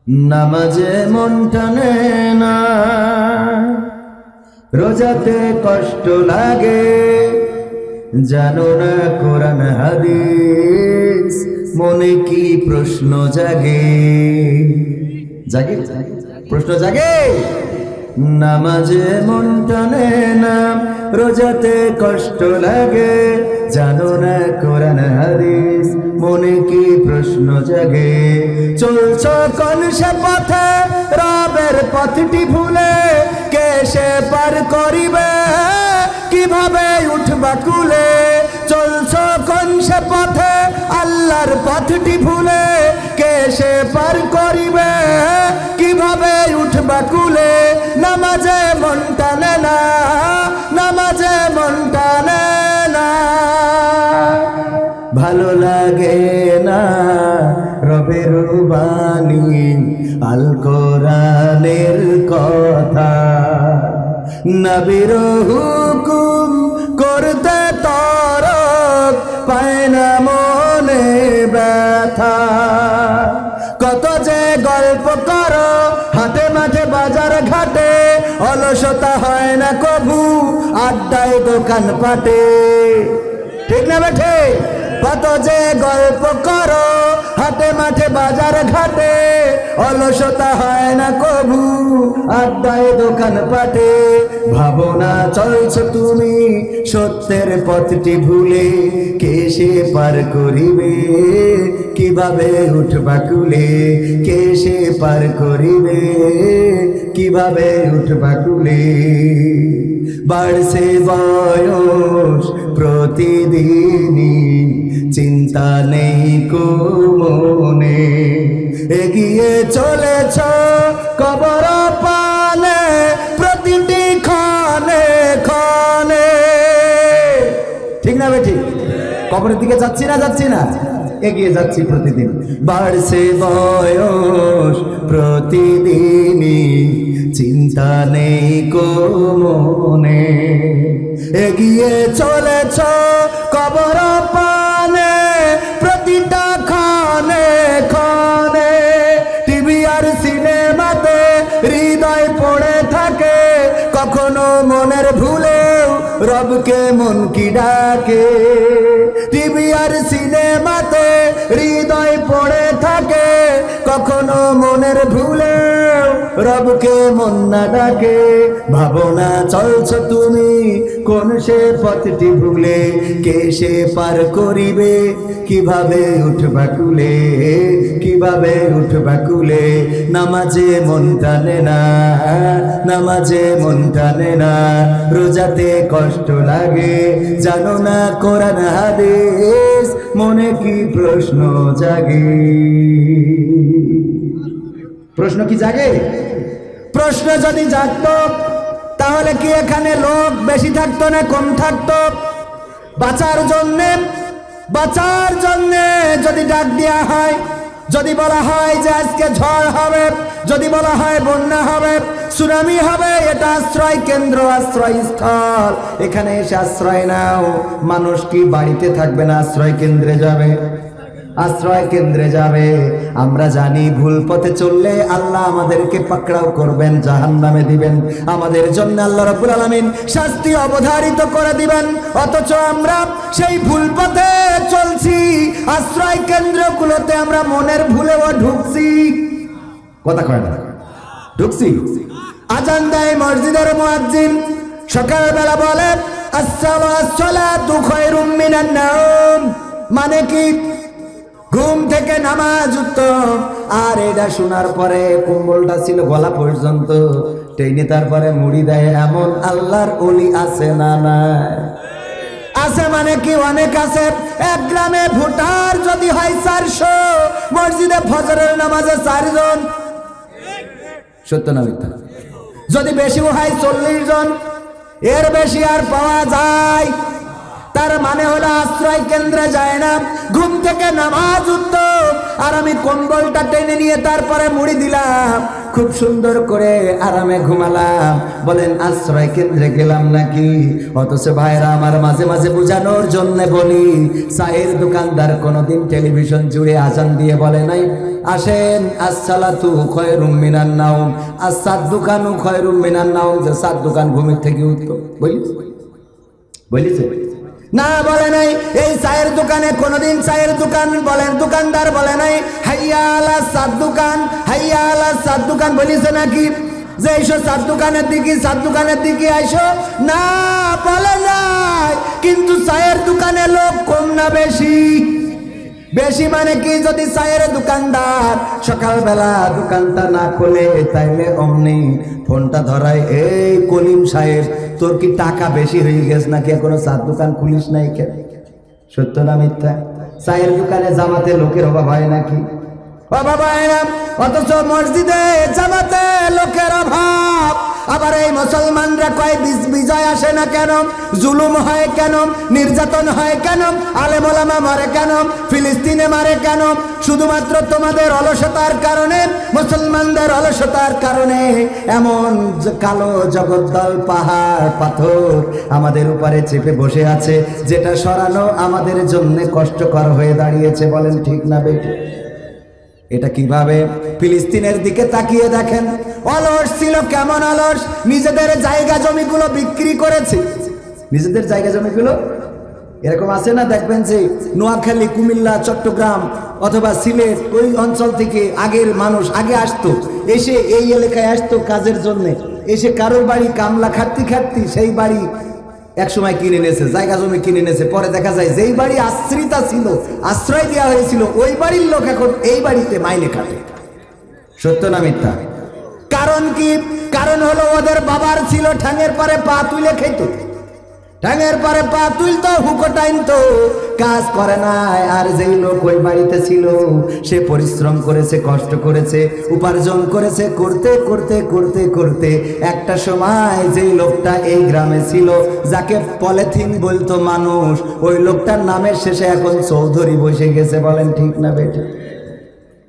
নামাজে মন টানে না, রোজাতে কষ্ট লাগে, জানো না কোরআন হাদিস, মনে কি প্রশ্ন জাগে? জাগে প্রশ্ন জাগে। নামাজে মন টানে না, রোজাতে কষ্ট লাগে, জানো না কোরআন হাদিস, মনে কি প্রশ্ন জাগে? চলছ কোন সে পথে, রবের পথটি ভুলে, কে সে পার করিবে, কিভাবে উঠবা কুলে? চলছ কোন সে পথে, আল্লাহর পথটি ভুলে, কে সে পার করিবে, কিভাবে উঠবা কুলে? নামাজে মন টানে না, নামাজে মন টানে না, ভালো লাগে না রবের বাণী, আল কোরআনের কথা, নবীর হুকুম করতে তরক পায় না মনে ব্যথা। কত যে গল্প করো হাটে মাঠে বাজার ঘাটে, অলসতা হয় না কবু আড্ডায় দোকান পাটে, ঠিক না বেঠে? কত যে গল্প করো হাটে মাঠে বাজার ঘাটে, অলসতা হয় না কবু আড্ডায় দোকান পাটে। ভাবনা চলছ তুমি সত্যের পথটি ভুলে, কে সে পার করিবে, কিভাবে উঠবা কুলে? কে সে পার করিবে, কিভাবে উঠবা কুলে? বাড়ছে বয়স প্রতিদিনই, চিন্তা নেই কো মনে, এগিয়ে চলেছ কবর পানে, প্রতিটি ক্ষণে ক্ষণে, ঠিক না বেঠিক? কবরের দিকে যাচ্ছি না যাচ্ছি না, এগিয়ে যাচ্ছি প্রতিদিন। বাড়ছে বয়স প্রতিদিনই, চিন্তা নেই কো মনে, এগিয়ে চলেছ কবর পানে, প্রতিটা ক্ষণে ক্ষণে। টিভি আর সিনেমাতে হৃদয় পড়ে থাকে, কখনো মনের ভুলেও রবকে মন কি ডাকে? টিভি আর সিনেমাতে হৃদয় পড়ে থাকে, কখনো মনের ভুলেও রবকে মন না ডাকে। ভাবনা চলছ তুমি কোন সে পথটি ভুলে, কে সে পার করিবে, কিভাবে উঠবা কুলে, কিভাবে উঠবা কুলে? নামাজে মন টানে না, নামাজে মন টানে না, রোজাতে কষ্ট লাগে, জানো না কোরআন হাদিস, মনে কি প্রশ্ন জাগে? প্রশ্ন কি জাগে? প্রশ্ন যদি জাগতো তাহলে কি এখানে লোক বেশি থাকতো না কম থাকতো? বাঁচার জন্যে যদি ডাক দেওয়া হয়, যদি বলা হয় যে আজকে ঝড় হবে, যদি বলা হয় বন্যা হবে, সুনামি হবে, এটা আশ্রয় কেন্দ্র, আশ্রয় স্থল, এখানে এসে আশ্রয় নাও। মানুষ কি বাড়িতে থাকবে না, আশ্রয় কেন্দ্রে যাবে? আশ্রয় কেন্দ্রে যাবে। আমরা জানি ভুল পথে চললে আল্লাহ আমাদেরকে পাকড়াও করবেন, জাহান্নামে দিবেন, আমাদের জন্য আল্লাহ রাব্বুল আলামিন শাস্তি অবধারিত করে দিবেন। অথচ আমরা সেই ভুল পথে চলছি, আশ্রয় কেন্দ্রগুলোতে আমরা মনের ভুলেও ঢুকছি। কথা কয় না, ঢুকছি। আজান দেয় মসজিদের মুয়াজ্জিন, সকালবেলা বলে আসসালাতু খায়রুম মিনান নাওম, মানে কি? ঘুম থেকে নামাজ উত্তম। আর এটা শোনার পরে কম্বলটা ছিল গলা পর্যন্ত, টেনে তারপরে মুড়ি দেয়, এমন আল্লাহর ওলি আছে না নাই? আছে মানে কি? অনেক আছে। এক গ্রামে ভোটার যদি হয় 400, মসজিদে ফজরের নামাজে 4 জন, সত্য না মিথ্যা? যদি বেশিও হয় 40 জন, এর বেশি আর পাওয়া যায়? তার মানে হলো আশ্রয় কেন্দ্রে যায় না, ঘুম থেকে নামাজ উত্তম, আর আমি কম্বলটা টেনে নিয়ে তারপরে মুড়ি দিলাম, খুব সুন্দর করে আরামে ঘুমালাম। বলেন আশ্রয় কেন্দ্রে গেলাম নাকি? অথচ ভাইরা আমার মাঝে মাঝে বোঝানোর জন্য বলি, চায়ের দোকানদার কোনোদিন টেলিভিশন জুড়ে আজান দিয়ে বলে নাই আসেন আসসালাতু খায়রুম মিনান নাওম, আস-সাদুকানু খায়রুম মিনান নাওম, যে সাত দোকান ঘুমের থেকে উত্তম। বলিছে না, বলে নাই। এই চায়ের দোকানে কোনোদিন চায়ের দোকান বলেন দোকানদার বলে নাই হাইয়া আলা সাদ দোকান, হাইয়া আলা সাদ দোকান বলিছে নাকি? যে এইসব সাদ দোকানের দিকে আইসো, না বলে নাই। কিন্তু চায়ের দোকানে লোক কম না বেশি? বেশি মানে কি? যদি চায়ের দোকানদার সকালবেলা দোকানটা না খোলে তাইলে অমনি ফোনটা ধরায়, এই কলিম সাহেব তোর কি টাকা বেশি হয়ে গেছে নাকি, এখনো চার দোকান খুলিস নাই কেন? সত্য না মিথ্যা? চায়ের দোকানে জামাতে লোকের অভাব হয় নাকি? অভাব হয় না। অথচ মসজিদে জামাতে লোকের অভাব। আবার এই মুসলমানরা কয় বিজয় আসে না কেন, জুলুম হয় কেন, নির্যাতন হয় কেন, আলেম ওলামা মারে কেন, ফিলিস্তিনে মারে কেন? শুধুমাত্র তোমাদের অলসতার কারণে, মুসলমানদের অলসতার কারণে এমন কালো জগদ্দল পাহাড় পাথর আমাদের উপরে চেপে বসে আছে, যেটা সরানো আমাদের জন্য কষ্টকর হয়ে দাঁড়িয়েছে। বলেন ঠিক না বেটি? এটা কিভাবে? ফিলিস্তিনের দিকে তাকিয়ে দেখেন, অলস ছিল কেমন অলস, নিজেদের জায়গা জমিগুলো বিক্রি করেছে। নিজেদের জায়গা জমিগুলো এরকম আছে না, দেখবেন যে নোয়াখালী, কুমিল্লা, চট্টগ্রাম অথবা সিলেট ওই অঞ্চল থেকে আগের মানুষ আগে আসতো, এসে এই এলাকায় আসতো কাজের জন্য, এসে কারোর বাড়ি কামলা খাটতি সেই বাড়ি একসময় কিনে নিয়েছে, জায়গা জমি কিনে নিয়েছে। পরে দেখা যায় যেই বাড়ি আশ্রিতা ছিল, আশ্রয় দেওয়া হয়েছিল, ওই বাড়ির লোক এখন এই বাড়িতে মাইনে কাটে। সত্য না মিথ্যা? কারণ কি? কারণ হলো ওদের বাবার ছিল ঠ্যাঙের পরে পা তুলে খেত, ঠ্যাঙের পরে পা তুলতো, হুকো টাইনতো, কাজ করে নাই। আর যেই লোক ওই বাড়িতে ছিল সে পরিশ্রম করেছে, কষ্ট করেছে, উপার্জন করেছে, করতে করতে করতে করতে একটা সময় যেই লোকটা এই গ্রামে ছিল, যাকে পলিথিন বলতো মানুষ, ওই লোকটার নামের শেষে এখন চৌধুরী বসে গেছে। বলেন ঠিক না বেটি?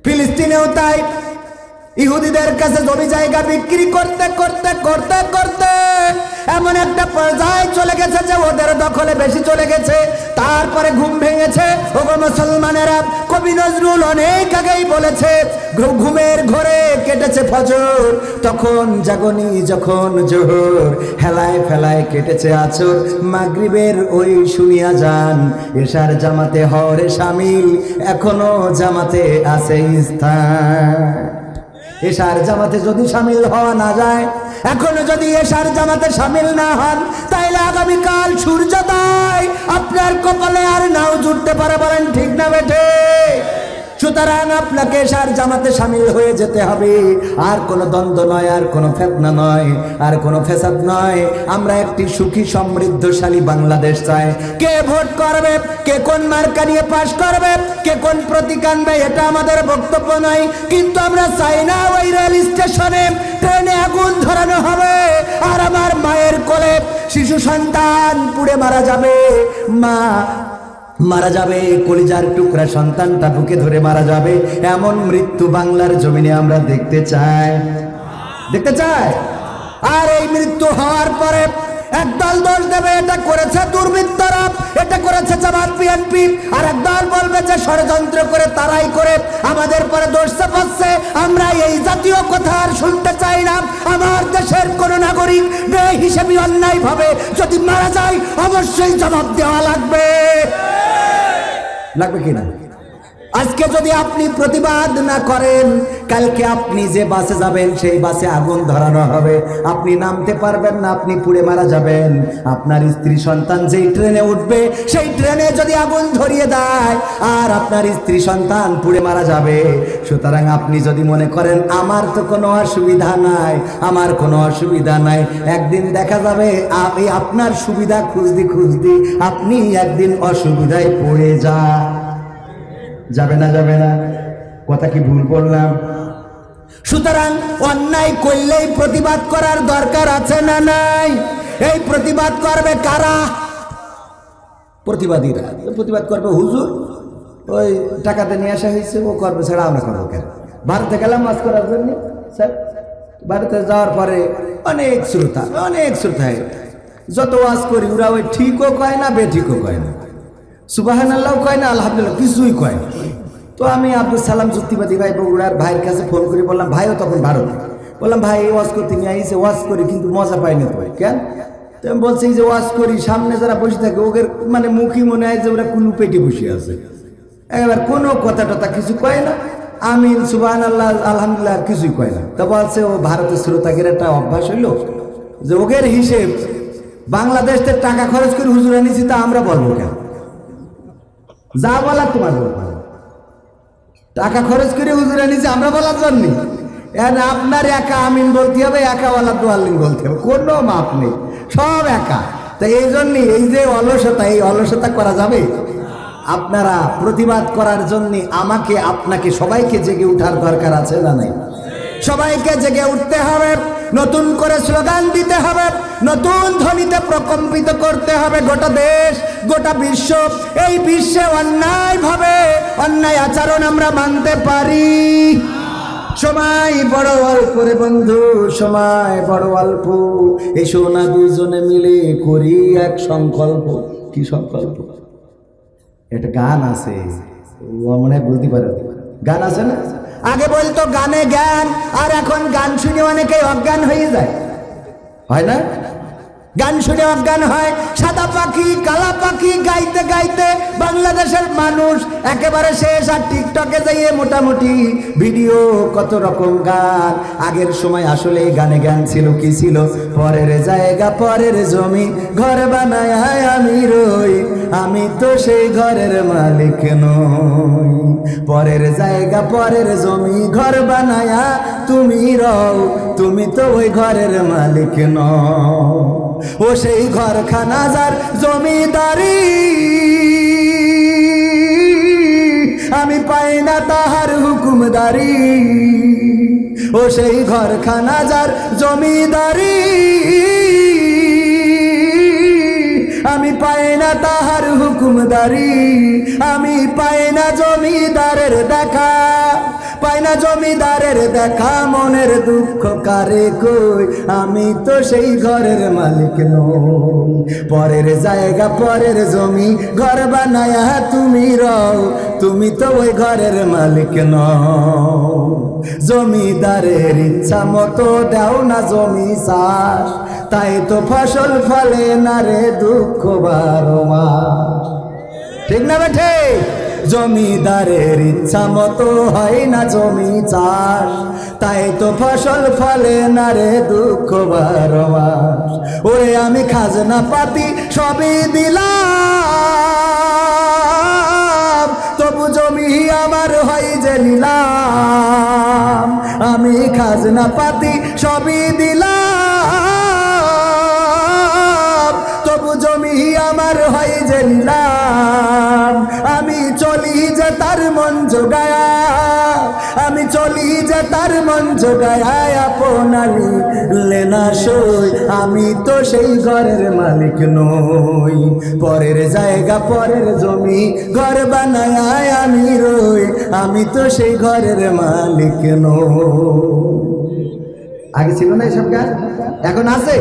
ফিলিস্তিনেও তাই, ইহুদিদের কাছে জমি জায়গা বিক্রি করতে করতে করতে করতে এমন একটা পর্যায়ে চলে গেছে যে ওদের দখলে বেশি চলে গেছে। তারপরে ঘুম ভেঙেছে। ওগো মুসলমানেরা, কবি নজরুল অনেক আগেই বলেছে, ঘুমের ঘরে কেটেছে ফজর, তখন জাগনি যখন জোহর, হেলায় ফেলায় কেটেছে আছর, মাগরিবের ওই শুনিয়া যান, এশার জামাতে হরে শামিল, এখনো জামাতে আছে স্থান। এশার জামাতে যদি শামিল হওয়া না যায়, এখনো যদি এশার জামাতে শামিল না হন, তাইলে আগামীকাল সূর্যোদয় আপনার কপালে আর নাও জুটতে পারে। বলেন ঠিক না বেঠে? সুতরাং আপনাকে এশার জামাতে শামিল হয়ে যেতে হবে। আর কোনো দ্বন্দ্ব নয়, আর কোনো ফিতনা নয়, আর কোনো ফেসাদ নয়। আমরা একটি সুখী সমৃদ্ধশালী বাংলাদেশ চাই। কে ভোট করবে, কে কোন মার্কা নিয়ে পাশ করবে, কে কোন প্রতীক আনবে, এটা আমাদের বক্তব্য নয়। কিন্তু আমরা চাই না ওই রেল স্টেশনে ট্রেনে আগুন ধরানো হবে আর আমার মায়ের কোলে শিশু সন্তান পুড়ে মারা যাবে, মা মারা যাবে, কলিজার টুকরা সন্তানটা বুকে ধরে মারা যাবে। এমন মৃত্যু বাংলার জমিনে আমরা দেখতে চাই? দেখতে চাই? আর এই মৃত্যু হওয়ার পরে একদল দোষ দেবে এটা করেছে দুর্বৃত্তরা, এটা করেছে জামাত বিএনপি, আর একদল বলবে যে ষড়যন্ত্র করে তারাই করে আমাদের পরে দোষ চাপাচ্ছে। আমরা এই জাতীয় কথা আর শুনতে চাই না। আমার দেশের কোন নাগরিক বেহিসাবি অন্যায় ভাবে যদি মারা যায়, অবশ্যই জবাব দেওয়া লাগবে। লাগবে কিনা? আজকে যদি আপনি প্রতিবাদ না করেন, কালকে আপনি যে বাসে যাবেন সেই বাসে আগুন ধরানো হবে, আপনি নামতে পারবেন না, আপনি পুড়ে মারা যাবেন। আপনার স্ত্রী সন্তান যেই ট্রেনে উঠবে সেই ট্রেনে যদি আগুন ধরিয়ে দেয়, আর আপনার স্ত্রী সন্তান পুড়ে মারা যাবে। সুতরাং আপনি যদি মনে করেন আমার তো কোনো অসুবিধা নাই, আমার কোনো অসুবিধা নাই, একদিন দেখা যাবে আপনার সুবিধা খুঁজতে খুঁজতে আপনি একদিন অসুবিধায় পড়ে যাবে না? যাবে না? কথা কি ভুল বললাম? সুতরাং অন্যায় করলেই প্রতিবাদ করার দরকার আছে না নাই? এই প্রতিবাদ করবে কারা? প্রতিবাদীরা। প্রতিবাদ করবে হুজুর, ওই টাকাতে নিয়ে আসা হয়েছে, ও করবে ছাড়া আমরা করবো কেন? ভারতে গেলাম ওয়াজ করার জন্য স্যার। ভারতে যাওয়ার পরে অনেক শ্রোতা যত ওয়াজ করি ওরা ওই ঠিকও কয় না বেঠিকও কয় না, সুবহানাল্লাহ কয় না, আলহামদুলিল্লাহ কিছুই কয় না। তো আমি আব্দুল সালাম যুক্তিবাদী ভাই বগুড়ার ভাইয়ের কাছে ফোন করে বললাম, ভাইও তখন ভারত, বললাম ভাই এই ওয়াজ করতে নিয়ে আইসে, ওয়াজ করি কিন্তু মজা পাই না। তো কেন? তো আমি বলছি যে ওয়াজ করি, সামনে যারা বসে থাকে ওদের মানে মুখই মনে হয় যে ওরা কুলু পেটে বসে আছে, এবার কোনো কথা টথা কিছু কয় না, আমিন সুবহানাল্লাহ আলহামদুলিল্লাহ কিছুই কয় না। তা বলছে ও ভারতের শ্রোতাদের একটা অভ্যাস হইল যে ওদের হিসেব বাংলাদেশ থেকে টাকা খরচ করে হুজুরা নিছি, তা আমরা বলবো কেন? যা বলার তোমার বলবো, টাকা খরচ করে হুজুরা নিছি আমরা বলার জন্য। আপনার একা আমিন বলতে হবে, একা ওয়ালা দোয়াল্লিন বলতে হবে, কোনো মাপ নেই, সব একা। তাই এই জন্যই এই যে অলসতা, এই অলসতা করা যাবে? আপনারা প্রতিবাদ করার জন্য আমাকে আপনাকে সবাইকে জেগে উঠার দরকার আছে না নাই? সবাইকে জেগে উঠতে হবে, নতুন করে স্লোগান দিতে হবে, নতুন ধ্বনিতে প্রকম্পিত করতে হবে গোটা দেশ, গোটা বিশ্ব। এই বিশ্বে অন্যায় আচরণ আমরা মানতে পারি? সময় বড় অল্প রে বন্ধু, সময় বড় অল্প। এসো না দুজনে মিলে করি এক সংকল্প। কি সংকল্প? একটা গান আছে, মনে হয় বলতে পারে, গান আছে না? আগে বলতো গানে জ্ঞান, আর এখন গান শুনে অনেকে অজ্ঞান হয়ে যায়, হয় না? গান শুনে অজ্ঞান হয়। সাদা পাখি কালা পাখি গাইতে গাইতে বাংলাদেশের মানুষ একেবারে শেষ। আর টিকটকে যাইয়ে মোটামুটি ভিডিও, কত রকম গান। আগের সময় আসলে গানে গান ছিল কি ছিল? পরের জায়গা পরের জমি ঘর বানায় আমি রই, আমি তো সেই ঘরের মালিক নই। পরের জায়গা পরের জমি ঘর বানায়া তুমি রও, তুমি তো ওই ঘরের মালিক নও। ও সেই ঘরখানা যার জমিদারি, আমি পাই না তাহার হুকুমদারি। ও সেই ঘরখানা যার জমিদারি, আমি পাই না তাহার হুকুমদারি। আমি পাই না জমিদারের দেখা, পাই না জমিদারের দেখা। মনের দুঃখ কারে কই, আমি তো সেই ঘরের মালিক নই। পরের জায়গা পরের জমি ঘর বানায়া তুমি রও, তুমি তো ওই ঘরের মালিক নও। জমিদারের ইচ্ছা মতো দাও না জমি চাষ, তাই তো ফসল ফলে না রে দুঃখ 12 মাস। ঠিক না বেঠে? জমিদারের ইচ্ছা মতো হয় না জমি চাষ, তাই তো ফসল ফলে না রে দুঃখ 12 মাস। ওরে আমি খাজনা পাতি সবই দিলাম, তবু জমি আমার হয় যে নিলাম। আমি খাজনা পাতি সবই দিলাম, তবু জমি আমার হয় যে নিলাম। আমি চলি যে তার মন জোগায়া, আমি চলি যে তার মন জোগায়া। আপনারি লেনা সই, আমি তো সেই ঘরের মালিক নই। পরের জায়গা পরের জমি ঘর বানায় আমি রই, আমি তো সেই ঘরের মালিক নই। আগে ছিল না এসব গান, এখন আছে?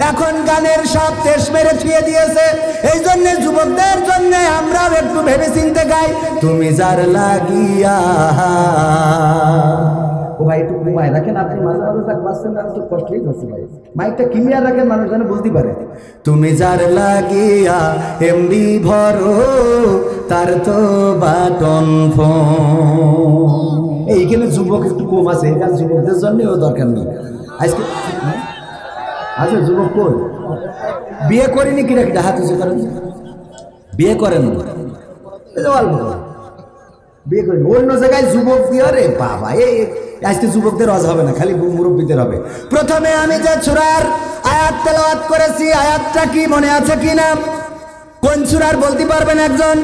এখন গানের সব তেজ মেরে ছুঁয়ে দিয়েছে। এই জন্য যুবকদের জন্য আমরাও একটু ভেবে চিনতে গাই, তুমি যার লাগিয়া। ও ভাই একটু ঘুমায় রাখেন, আপনি মাঝে মাঝে থাক পাচ্ছেন না, একটু কষ্টই করছে ভাই। মাইকটা ক্লিয়ার রাখেন, মানুষ যেন বুঝতে পারে। তুমি যার লাগিয়া এমবি ভরো, তার তো বাটন ফোন। এইখানে যুবক একটু কম আছে, এই গান যুবকদের জন্যও দরকার নেই আজকে। আচ্ছা যুবক কই? বিয়ে করিনি কিনা কিনা হাত উঁচু করেন। বিয়ে করেন, বিয়ে করেন অন্য জায়গায় যুবক দিয়ে। রে বাবা, এই আজকে যুবকদের রজ হবে না, খালি মুরব্বীদের হবে। প্রথমে আমি যে সূরার আয়াত তেলাওয়াত করেছি, আয়াতটা কি মনে আছে কিনা? কোন সূরার বলতে পারবেন একজন?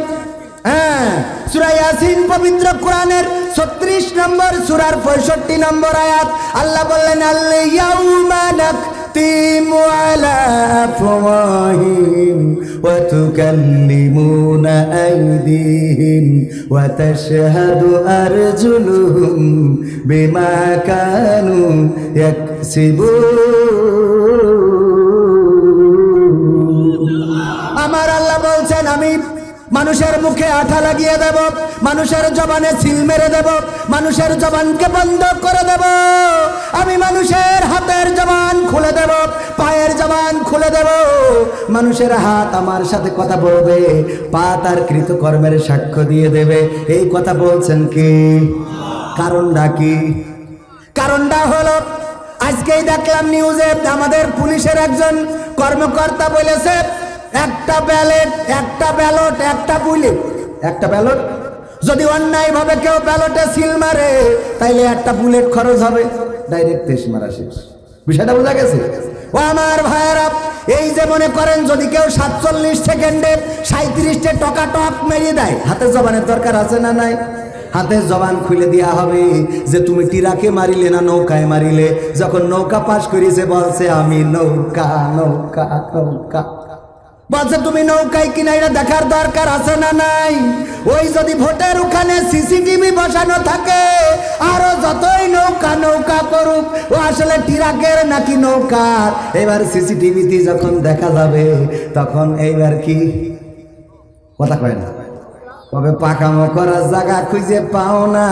হ্যাঁ, সূরা ইয়াসিন পবিত্র কোরআনের 36 নম্বর সূরার 65 নম্বর আয়াত। আল্লাহ বললেন, আল ইয়াউমা নাখতিমু আলা আফওয়াহিহিম ওয়া তুকাল্লিমুনা আইদিহিম ওয়া তাশহাদু আরজুলুহুম বিমা কানু ইয়াকসিবুন। আমার আল্লাহ বলছেন আমি মানুষের মুখে আঠা লাগিয়ে দেব, মানুষের জবানে সিল মেরে দেব, মানুষের জবানকে বন্ধ করে দেব, আমি মানুষের হাতের জবান খুলে দেব, পায়ের জবান খুলে দেব, মানুষের হাত আমার সাথে কথা বলবে, পা তার কৃতকর্মের সাক্ষ্য দিয়ে দেবে। এই কথা বলছেন কি? কারণটা কি? কারণটা হলো আজকেই দেখলাম নিউজে আমাদের পুলিশের একজন কর্মকর্তা বলেছে একটা ব্যালট যদি অন্যায় ভাবে কেউ ব্যালটে সিল মারে তাইলে একটা বুলেট খরচ হবে, ডাইরেক্ট 23 মারা শেষ। বিষয়টা বোঝা গেছে? ও আমার ভাইয়েরা, এই যে মনে করেন যদি কেউ 47 সেকেন্ডে 37টে টকাটক মেরিয়ে দেয়, হাতের জবানের দরকার আছে না নাই? হাতের জবান খুলে দেওয়া হবে যে তুমি টিরাকে মারিলে না নৌকায় মারিলে। যখন নৌকা পাশ করেছে বলছে আমি নৌকা নৌকা নৌকা, বলছে তুমি নৌকায় কিনা, এটা দেখার দরকার আছে না নাই? ওই যদি ভোটের ওখানে সিসিটিভি বসানো থাকে, আরো যতই নৌকা নৌকা করুক, ও আসলে টিরাকের নাকি নৌকার, এবার সিসিটিভিতে যখন দেখা যাবে তখন এইবার কি কথা কয় না, তবে পাকামো করার জায়গা খুঁজে পাও না,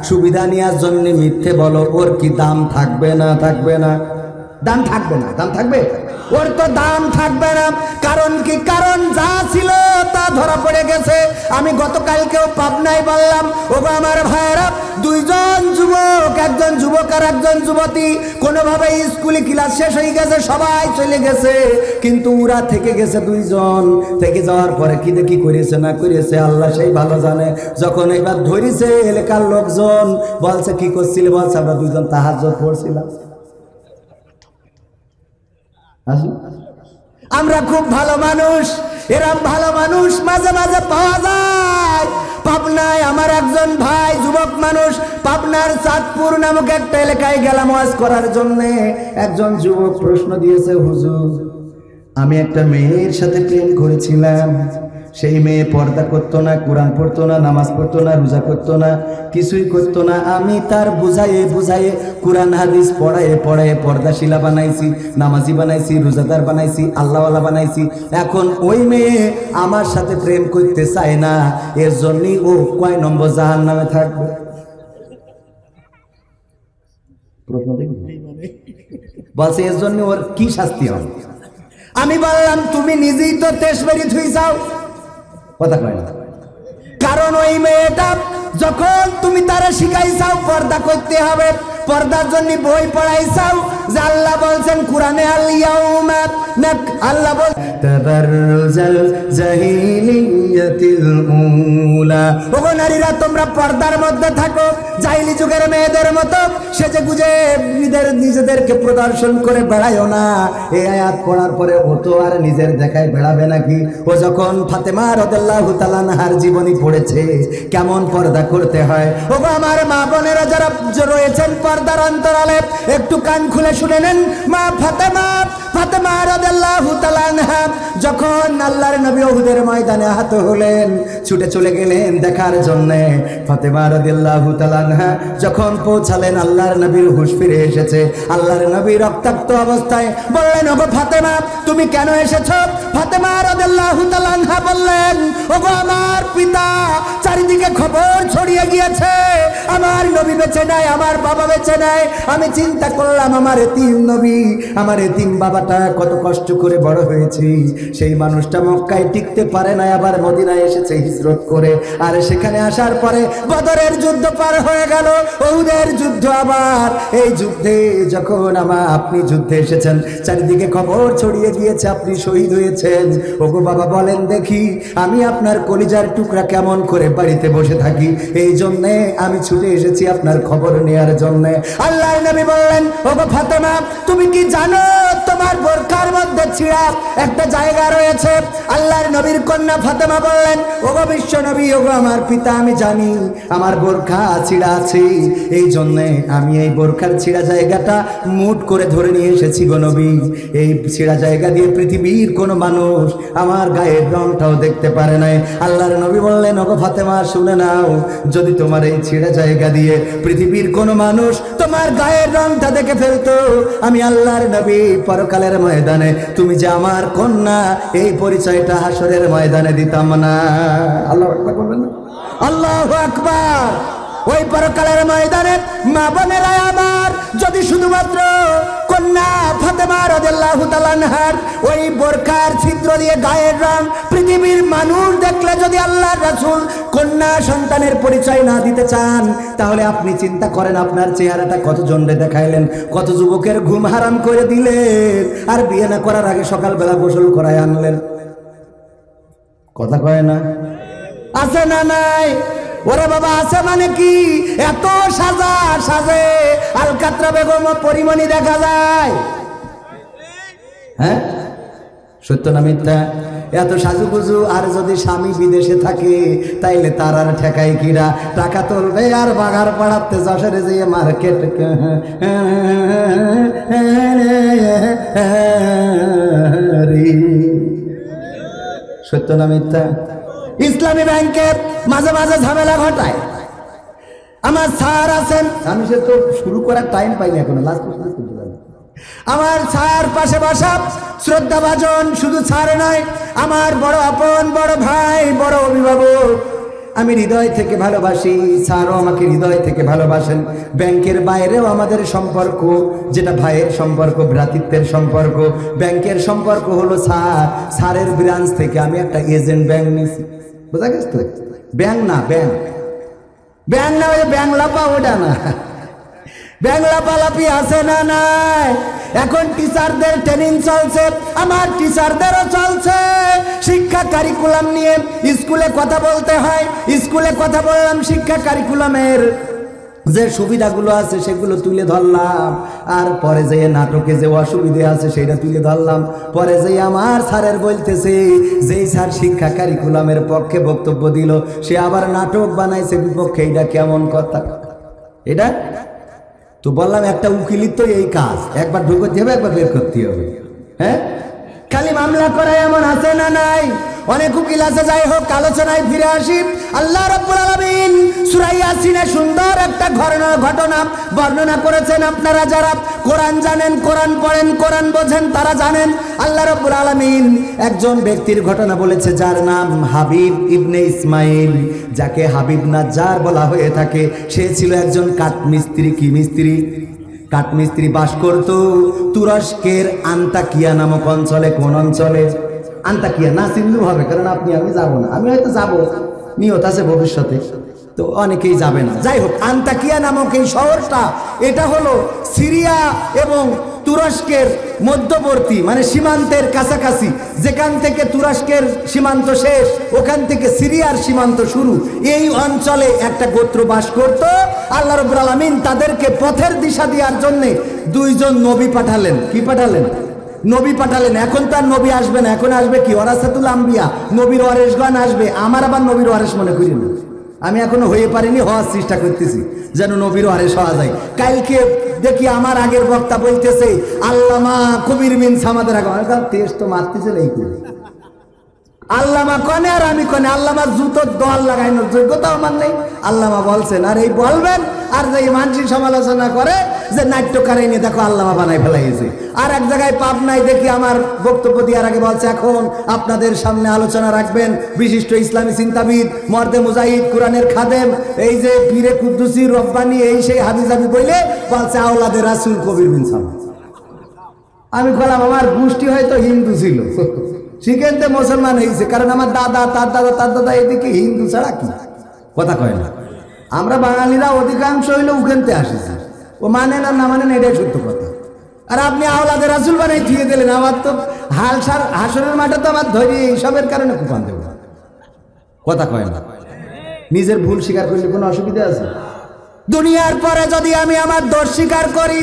সুবিধা নেওয়ার জন্য মিথ্যে বলো। ওর কি দাম থাকবে না? থাকবে না? দাম থাকবে না? দাম থাকবে? ওর তো দাম থাকবে না। কারণ কি? কারণ যা ছিল তা ধরা পড়ে গেছে। আমি গতকালকেও পাবনায় বললাম, ওগো আমার ভাইয়েরা, দুইজন যুবক, একজন যুবক আর একজন যুবতী, কোনোভাবে স্কুলে ক্লাস শেষ হয়ে গেছে, সবাই চলে গেছে, কিন্তু ওরা থেকে গেছে দুইজন। থেকে যাওয়ার পরে কি দেখি করেছে না করেছে আল্লাহ সেই ভালো জানে। যখন এবার ধরেছে এলাকার লোকজন বলছে কি করছিল, বলছে আমরা দুইজন তাহাজ্জুদ পড়ছিলাম। আমরা খুব ভালো মানুষ, এরম ভালো মানুষ মাঝে মাঝে পাওয়া যায়। পাবনায় আমার একজন ভাই যুবক মানুষ, পাবনার চাঁদপুর নামক একটা এলাকায় গেলাম ওয়াজ করার জন্য। একজন যুবক প্রশ্ন দিয়েছে, হুজুর আমি একটা মেয়ের সাথে প্রেম করেছিলাম, সেই মেয়ে পর্দা করতো না, কোরআন পড়তো না, নামাজ পড়তো না, রোজা করতো না, কিছুই করতো না। আমি তার বুঝাইয়ে বুঝাইয়ে কোরআন হাদিস পড়ায়ে পড়ায়ে পর্দাশীলা বানাইছি, নামাজি বানাইছি, রোজাদার বানাইছি, আল্লাহওয়ালা বানাইছি। এখন ওই মেয়ে আমার সাথে প্রেম করতে চায় না, এর জন্যই ও কয় নম্বর জাহান্নামে থাকবে? বলছে এর জন্য ওর কি শাস্তি হবে? আমি বললাম তুমি নিজেই তো তেজবেরি ধুই যাও, কথা কয় না। কারণ ওই মেয়েটা যখন তুমি তারা শিখাইছাও পর্দা করতে হবে, পর্দার জন্য বই পড়াইছাও, যে আল্লাহ বলছেন কোরআনে আল-ইয়াউমা আল্লাহ বল তাবাররুজাল জাহিলিয়াতিল উলা, ওগো নারীরা তোমরা পর্দার মধ্যে থাকো, জাহিলি যুগের মেয়েদের মতো সেজে গুজে নিজেদেরকে প্রদর্শন করে বেড়ায়ও না। এই আয়াত পড়ার পরে ও তো আর নিজের দেখায় বেড়াবে নাকি? ও যখন ফাতেমা রাদিয়াল্লাহু তাআলা আনহার জীবনী পড়েছে কেমন পর্দা করতে হয়, ওগো আমার মা বোনেরা যারা রয়েছেন পর্দার অন্তরালে, একটু কান খুলে শুনে নেন। মা ফাতেমা রাদিয়াল্লাহু তাআলা আনহা যখন আল্লাহর নবী উহুদের ময়দানে আহত হলেন, ছুটে চলে গেলেন দেখার জন্য। ফাতেমা রাদিয়াল্লাহু তাআলা আনহা যখন পৌঁছালেন, আল্লাহর নবীর হুঁশ ফিরে এসেছে। আল্লাহর নবী রক্তাক্ত অবস্থায় বললেন, ওগো ফাতেমা তুমি কেন এসেছো? ফাতেমা রাদিয়াল্লাহু তাআলা আনহা বললেন, ওগো আমার পিতা, চারিদিকে খবর ছড়িয়ে গিয়েছে আমার নবী বেঁচে নাই, আমার বাবা বেঁচে নাই। আমি চিন্তা করলাম আমার এতিম নবী, আমার এতিম বাবাটা কত কষ্ট করে বড় হয়েছে, সেই মানুষটা মক্কায় টিকতে পারে না, আবার মদিনায় এসেছে হিজরত করে। আর সেখানে আসার পরে বদরের যুদ্ধ পার হয়ে গেল, উহুদের যুদ্ধ আবার। এই যুদ্ধে যখন আপনি যুদ্ধে এসেছেন, চারিদিকে খবর ছড়িয়ে গিয়েছে আপনি শহীদ হয়েছেন। ওগো বাবা বলেন দেখি, আমি আপনার কলিজার টুকরা কেমন করে বাড়িতে বসে থাকি? এই জন্যে আমি ছুটে এসেছি আপনার খবর নেয়ার জন্য। আল্লাহর নবী বললেন, ওগো ফাতেমা তুমি কি জানো তোমার বোরখার মধ্যে ছিঁড়া একটা জায়গা রয়েছে? আল্লাহর নবীর কন্যা ফাতেমা বললেন, ওগো বিশ্ব নবী, ওগো আমার পিতা, আমি জানি আমার বোরখা ছিঁড়া আছে, এই জন্যে আমি এই বোরখার ছিঁড়া জায়গাটা মুট করে ধরে নিয়ে এসেছি গো নবী। এই ছিঁড়া জায়গা দিয়ে পৃথিবীর কোনো মানুষ আমার গায়ের রংটাও দেখতে পারে নাই। আল্লাহর নবী বললেন, ওগো ফাতেমা শুনে নাও, যদি তোমার এই ছিঁড়া জায়গা দিয়ে পৃথিবীর কোনো মানুষ তোমার গায়ের রংটা দেখে ফেলতো, আমি আল্লাহর নবী পরকালের ময়দানে তুমি যে আমার কন্যা এই পরিচয়টা হাসরের ময়দানে দিতাম না। আল্লাহু আকবার বলবেন না? আল্লাহু আকবার। ওই পরকালের ময়দানে মা বোনেরা আমার, যদি শুধুমাত্র কন্যা ফাতেমা রাদিয়াল্লাহু তাআলা আনহার ওই বোরকার ছিদ্র দিয়ে গায়ের রং পৃথিবীর মানুষ দেখলে যদি আল্লাহর রাসূল কন্যা সন্তানের পরিচয় না দিতে চান, তাহলে আপনি চিন্তা করেন আপনার চেহারাটা কতজনরে দেখাইলেন, কত যুবকের ঘুম হারাম করে দিলেন, আর বিয়ে না করার আগে সকালবেলা গোসল করায় আনলেন। কথা কয় না? আছে না নাই? ওরে বাবা আছে মানে কি? এত সাজা সাজে আলকাতরা বেগম পরিমণি দেখা যায়। হ্যাঁ, সত্য না মিথ্যা? এত সাজুগুজু, আর যদি স্বামী বিদেশে থাকে তাইলে তার আর ঠেকাই কিরা? টাকা তুলবে আর বাগার পাড়াতে যশোরে যেয়ে মার্কেট। সত্য না মিথ্যা? ইসলামী ব্যাংকে মাঝে মাঝে ঝামেলা ঘটায়। আমার স্যার আছেন, আমি সে তো শুরু করার টাইম পাইনি এখনো, লাস্ট আমার স্যার পাশে বসা শ্রদ্ধাভাজন, শুধু স্যার নয় আমার বড় আপন, বড় ভাই, বড় অভিভাবক। আমি হৃদয় থেকে ভালোবাসি, স্যারও আমাকে হৃদয় থেকে ভালোবাসেন। ব্যাংকের বাইরেও আমাদের সম্পর্ক, যেটা ভাইয়ের সম্পর্ক, ভ্রাতৃত্বের সম্পর্ক। ব্যাংকের সম্পর্ক হলো স্যারের ব্রাঞ্চ থেকে আমি একটা এজেন্ট ব্যাংক নিয়েছি। বোঝা গেছে তো? ব্যাংক না, ব্যাংক ব্যাংক না, ওই ব্যাংক লাপা ওটা না, ব্যাংক লাপালাপি আছে না নাই? এখন টিচারদের ট্রেনিং চলছে, আমার টিচারদেরও চলছে। শিক্ষা কারিকুলাম নিয়ে স্কুলে কথা বলতে হয়। স্কুলে কথা বললাম, শিক্ষা কারিকুলামের যে সুবিধাগুলো আছে সেগুলো তুলে ধরলাম, আর পরে যে নাটকে যে অসুবিধা আছে সেটা তুলে ধরলাম। পরে যে আমার স্যারের বলতেছে, যেই স্যার শিক্ষা কারিকুলামের পক্ষে বক্তব্য দিল সে আবার নাটক বানাইছে বিপক্ষে, এটা কেমন কথা? এটা তো বললাম একটা উকিলির তো এই কাজ, একবার ঢুকতে হবে একবার বের করতে হবে। হ্যাঁ, খালি মামলা করে এমন আছে না নাই? অনেক উকিল আছে। যাই হোক, আলোচনায় ফিরে আসি। আল্লাহ রাব্বুল আলামিন সূরা ইয়াসিনে সুন্দর একটা ঘটনা বর্ণনা করেছেন। আপনারা যারা কোরআন জানেন, কোরআন পড়েন, কোরআন বোঝেন, তারা জানেন আল্লাহ রাব্বুল আলামিন একজন ব্যক্তির ঘটনা বলেছে যার নাম হাবিব ইবনে ইসমাইল, যাকে হাবিব নাজ্জার বলা হয়ে থাকে। সে ছিল একজন কাঠমিস্ত্রি। কি মিস্ত্রি? কাঠমিস্ত্রি। বাস করত তুরস্কের আন্তাকিয়া নামক অঞ্চলে। কোন অঞ্চলে? আন্তাকিয়া। না চিনলেও হবে, কারণ আপনি আমি যাব না, আমি হয়তো যাব, নিয়ত আছে ভবিষ্যতে, তো অনেকেই যাবে না। যাই হোক, আন্তাকিয়া নামক এই শহরটা, এটা হলো সিরিয়া এবং তুরস্কের মধ্যবর্তী, মানে সীমান্তের কাছাকাছি। যেখান থেকে তুরস্কের সীমান্ত শেষ, ওখান থেকে সিরিয়ার সীমান্ত শুরু। এই অঞ্চলে একটা গোত্র বাস করত। আল্লাহ রাব্বুল আলামিন তাদেরকে পথের দিশা দেওয়ার জন্য দুইজন নবী পাঠালেন। কি পাঠালেন? নবী পাঠালেন। এখন তার নবী আসবে না, এখন আসবে কি? ওয়ারাসাতুল আম্বিয়া, নবীর ওয়ারিসগণ আসবে। আমার আবার নবীর ওয়ারিস মনে করি না, আমি এখনো হয়ে পারিনি, হওয়ার চেষ্টা করতেছি যেন নবীর ওয়ারিস হওয়া যায়। কালকে দেখি আমার আগের বক্তা বলতেছে আল্লামা কবির বিন সামাদের আগে তেজ তো মারতেছে এই করে আল্লামা কনে আর আমি কনে। আল্লামা জুতোর দল লাগাইনোর যোগ্যতা আমার নেই। আল্লামা বলছেন, আর এই বলবেন, আর যে মানসিক সমালোচনা করে যে নাট্যকারে নিয়ে দেখো আল্লামা বানাই ফেলাইছে। আর এক জায়গায় পাবনায় দেখি আমার বক্তব্য দেওয়ার আগে বলছে, এখন আপনাদের সামনে আলোচনা রাখবেন বিশিষ্ট ইসলামী চিন্তাবিদ, মর্দে মুজাহিদ, কোরআনের খাদেম, এই যে পীরে কুদ্দুসি রব্বানি, এই সেই হাবিজাবি বইলে বলছে আওলাদে রাসূল কবির বিন সামাদ। আমি বললাম আমার গোষ্ঠী হয়তো হিন্দু ছিল, সেখানতে মুসলমান হয়েছে, কারণ আমার দাদা, তার দাদা, তার দাদা এদিকে হিন্দু ছাড়া কি? কথা কয় না। আমরা বাঙালিরা অধিকাংশ হইলে উখানতে আসেছি, ও মানে না, না মানে না, এটাই সত্য কথা। আর আপনি আওলাদে রাসূল বানাই দিয়ে দিলেন। আমার তো হাসরের মাঠে তো আমার ধরি এইসবের কারণে কুপান দেব। কথা কয় না। নিজের ভুল স্বীকার করলে কোনো অসুবিধা আছে? দুনিয়ার পরে যদি আমি আমার দোষ স্বীকার করি,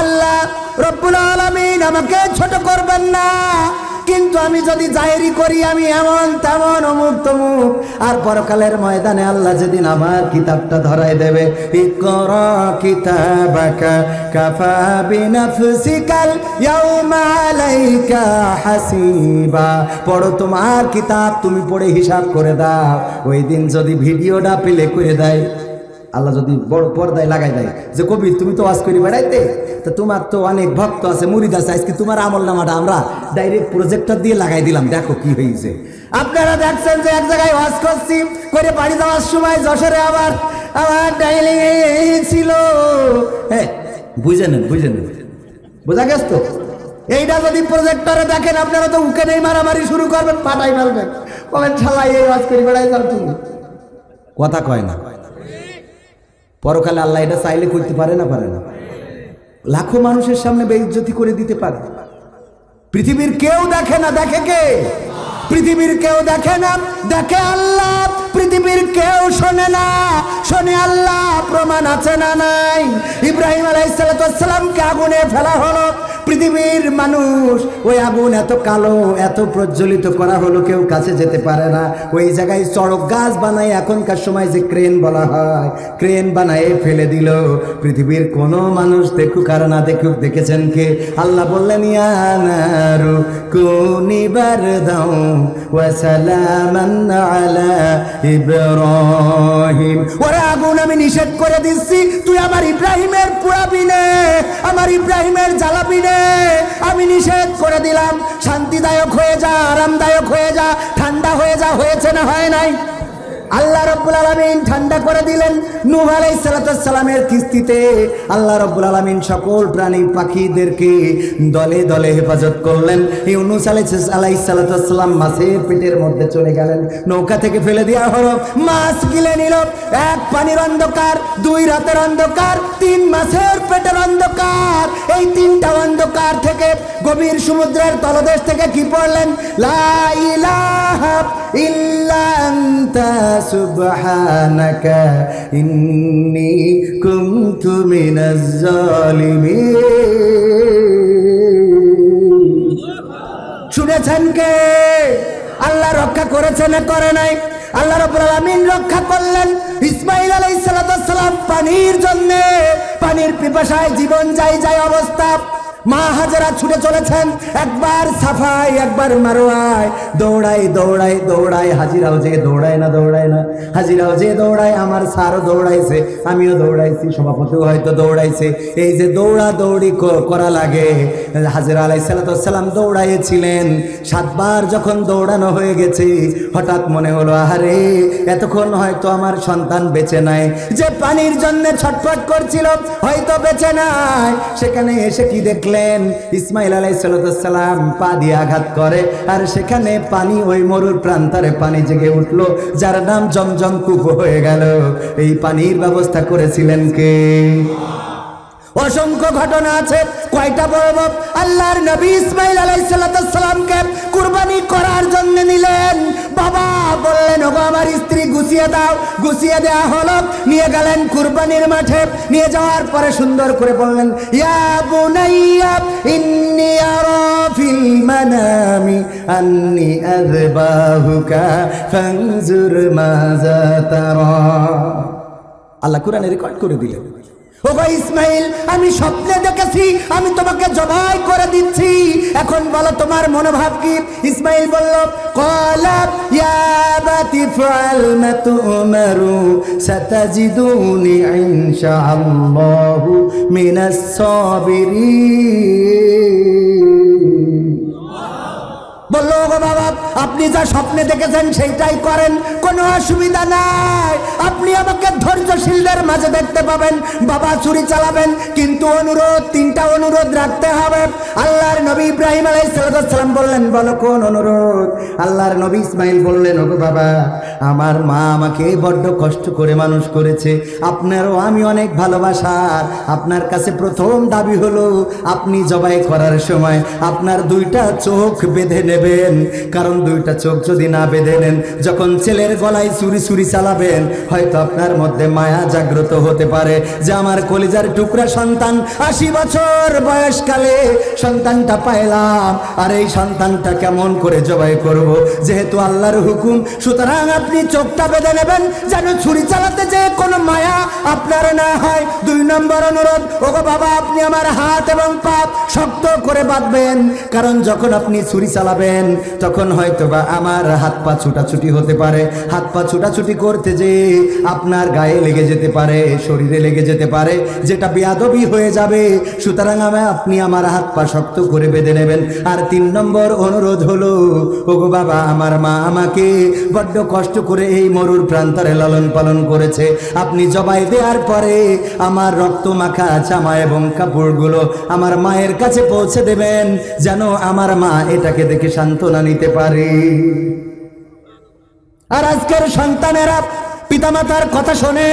আল্লাহ রব্বুল আলামিন আমাকে ছোট করবেন না। কিন্তু আমি যদি জাহেরি করি আমি এমন তেমন অমুক তমুক, আর পরকালের ময়দানে আল্লাহ যেদিন আমার কিতাবটা ধরায় দেবে, ইকরা কিতাবাকা কাফা বিনাফসিকাল ইয়াউমা আলাইকা হাসিবা, পড়ো তোমার কিতাব, তুমি পড়ে হিসাব করে দাও। ওই দিন যদি ভিডিওটা প্লে করে দেয়, আল্লাহ যদি বড় পর্দায় লাগাই দেয় যে কবির তুমি তো ওয়াজ করে বেড়াইতে, তো তোমার তো অনেক ভক্ত আছে, মুরিদ আছে, আজকে তোমার আমল নামাটা আমরা ডাইরেক্ট প্রজেক্টর দিয়ে লাগাই দিলাম, দেখো কি হয়েছে। আপনারা দেখছেন যে এক জায়গায় ওয়াজ করছি করে বাড়ি যাওয়ার সময় যশোরে আবার আমার ডাইলি ছিল, হ্যাঁ বুঝে নেন বোঝা গেছ তো। এইটা যদি প্রজেক্টরে দেখেন আপনারা তো উকে নেই মারামারি শুরু করবেন, পাটাই ফেলবেন, বলেন শালাই এই ওয়াজ করে বেড়াই যাও তুমি, কথা কয় না। পরকালে আল্লাহ এটা চাইলে করতে পারে না? লাখো মানুষের সামনে বেইজ্জতি করে দিতে পারে। পৃথিবীর কেউ দেখে না, দেখে কে? পৃথিবীর কেউ দেখে না, দেখে আল্লাহ। পৃথিবীর কেউ শোনে না, শোনে আল্লাহ। প্রমাণ আছে না নাই? ইব্রাহিম আলাইহিস সালামকে আগুনে ফেলা হলো, পৃথিবীর মানুষ ওই আগুন এত কালো, এত প্রজ্বলিত করা হলো, কেউ কাছে যেতে পারে না। ওই জায়গায় চড়ক গাছ বানায়, এখনকার সময় যে ক্রেন বলা হয়, ক্রেন বানায় ফেলে দিল। পৃথিবীর কোন মানুষ দেখুক আর না দেখুক, দেখেছেন কে? আল্লাহ বললেন ইয়া নারু কুনি বারদাও ওয়া সালামান আলা ইব্রাহিম, ওরে আগুন আমি নিষেধ করে দিচ্ছি, তুই আমার ইব্রাহিমের পুড়াবি নে, আমার ইব্রাহিমের জ্বালাবি নে, আমি নিষেধ করে দিলাম। শান্তিদায়ক হয়ে যা, আরামদায়ক হয়ে যা, ঠান্ডা হয়ে যা। হয়েছে না হয় নাই? আল্লাহ রাব্বুল আলামিন ঠান্ডা করে দিলেন নূহ আলাইহিস সালামের কিস্তিতে। আল্লাহ রাব্বুল আলামিন সকল প্রাণী পাখিদেরকে দলে দলে হেফাজত করলেন। ইউনূস আলাইহিস সালাম মাছের পেটের মধ্যে চলে গেলেন, নৌকা থেকে ফেলে দেওয়া হলো, মাছ গিলে নিল। এক পানির অন্ধকার, দুই রাতের অন্ধকার, তিন মাছের পেটের অন্ধকার। এই তিনটা অন্ধকার থেকে গভীর সমুদ্রের তলদেশ থেকে কি পড়লেন? লা ইলাহা ইল্লা আনতা সুবহানাকা ইন্নী কুনতু মিনাজ জালিমিন। শুনেছেন কে? আল্লাহ রক্ষা করেছে না করে নাই? আল্লাহ রাব্বুল আলামিন রক্ষা করলেন। ইসমাঈল আলাইহিস সালাম পানির জন্য, পানির পিপাসায় জীবন যায় অবস্থা। মা হাজেরা ছুটে চলেছেন, একবার সাফাই একবার মারোয়ায়, দৌড়ায়। হাজিরাও যে দৌড়ায় না, হাজিরাও যে দৌড়ায়, আমার স্যারও দৌড়াইছে, আমিও দৌড়াইছি, সভাপতিও হয়তো দৌড়াইছে। এই যে দৌড়াদৌড়ি করা লাগে, হাজেরা আলাইহিস সালাম দৌড়াইছিলেন। 7 বার যখন দৌড়ানো হয়ে গেছে, হঠাৎ মনে হলো আহারে এতক্ষণ হয়তো আমার সন্তান বেঁচে নাই, যে পানির জন্য ছটফট করছিল হয়তো বেঁচে নাই। সেখানে এসে কি দেখলেন? ইসমাঈল আলাইহিস সালাম পা দিয়ে আঘাত করে, আর সেখানে পানি, ওই মরুর প্রান্তরে পানি জেগে উঠলো, যার নাম জমজম কূপ হয়ে গেল। এই পানির ব্যবস্থা করেছিলেন কে? অসংখ্য ঘটনা আছে। কয়টা বলবো? আল্লাহর নবী ইসমাঈল আলাইহিস সালামকে কুরবানি করার জন্য নিলেন। বাবা বললেন ওগো আমার স্ত্রী গুছিয়ে দাও, গুছিয়ে দেওয়া হলো। নিয়ে গেলেন কুরবানির মাঠে। নিয়ে যাওয়ার পরে সুন্দর করে বললেন ইয়া বুনাইয়া ইন্নী আরা ফিল মানামি আন্নী আযবাহুকা ফানজুর মাযা তারা। আল্লাহ কোরআনে রেকর্ড করে দিলেন, ওগো ইসমাঈল আমি স্বপ্নে দেখেছি আমি তোমাকে জবাই করে দিচ্ছি, এখন বলো তোমার মনোভাব কি? ইসমাঈল বলল ক্বালা ইয়া আবাতি ফাআল মা তু'মারু সাতাজিদুনি ইনশাআল্লাহু মিনাস সাবিরিন। বললো গো বাবা আপনি যা স্বপ্নে দেখেছেন সেইটাই করেন, কোনো অসুবিধা নাই, আপনি আমাকে ধৈর্যশীলদের মাঝে দেখতে পাবেন। বাবা ছুরি চালাবেন, কিন্তু অনুরোধ, 3টা অনুরোধ রাখতে হবে। আল্লাহর নবী ইব্রাহিম আলাইহিস সালাম বললেন বলো কোন অনুরোধ? আল্লাহর নবী ইসমাঈল বললেন ওগো বাবা আমার মা আমাকে বড্ড কষ্ট করে মানুষ করেছে, আপনারও আমি অনেক ভালোবাসার। আপনার কাছে প্রথম দাবি হলো আপনি জবাই করার সময় আপনার 2টা চোখ বেঁধে নেবেন, কারণ দুইটা চোখ যদি না বেঁধে নেন, যখন ছেলের গলায় ছুরি চালাবেন, হয়তো আপনার মধ্যে মায়া জাগ্রত হতে পারে যে আমার কলিজার টুকরা সন্তান 80 বছর বয়সকালে সন্তানটা পাইলাম, আর এই সন্তানটা কেমন করে জবাই করব, যেহেতু আল্লাহর হুকুম। সুতরাং আপনি চোখটা বেঁধে নেবেন যেন ছুরি চালাতে যে কোনো মায়া আপনার না হয়। 2 নম্বর অনুরোধ, ওগো বাবা, আপনি আমার হাত এবং পা শক্ত করে বাঁধবেন, কারণ যখন আপনি ছুরি চালাবেন তখন হয়তো বা আমার হাত পা ছুটাছুটি হতে পারে। হাত পা ছুটাছুটি করতে যে আপনার গায়ে লেগে যেতে পারে, শরীরে লেগে যেতে পারে, যেটা বেয়াদবি হয়ে যাবে। সুতরাং আপনি আমার হাত পা শক্ত করে বেঁধে নেবেন। আর 3 নম্বর অনুরোধ হলো, ওগো বাবা, আমার মা আমাকে বড্ড কষ্ট করে এই মরুর প্রান্তরে লালন পালন করেছে। আপনি জবাই দেওয়ার পরে আমার রক্ত মাখা জামা এবং কাপড়গুলো আমার মায়ের কাছে পৌঁছে দেবেন, যেন আমার মা এটাকে দেখে সান্ত্বনা নিতে পারে। আর আজকের সন্তানেরা পিতামাতার কথা শোনে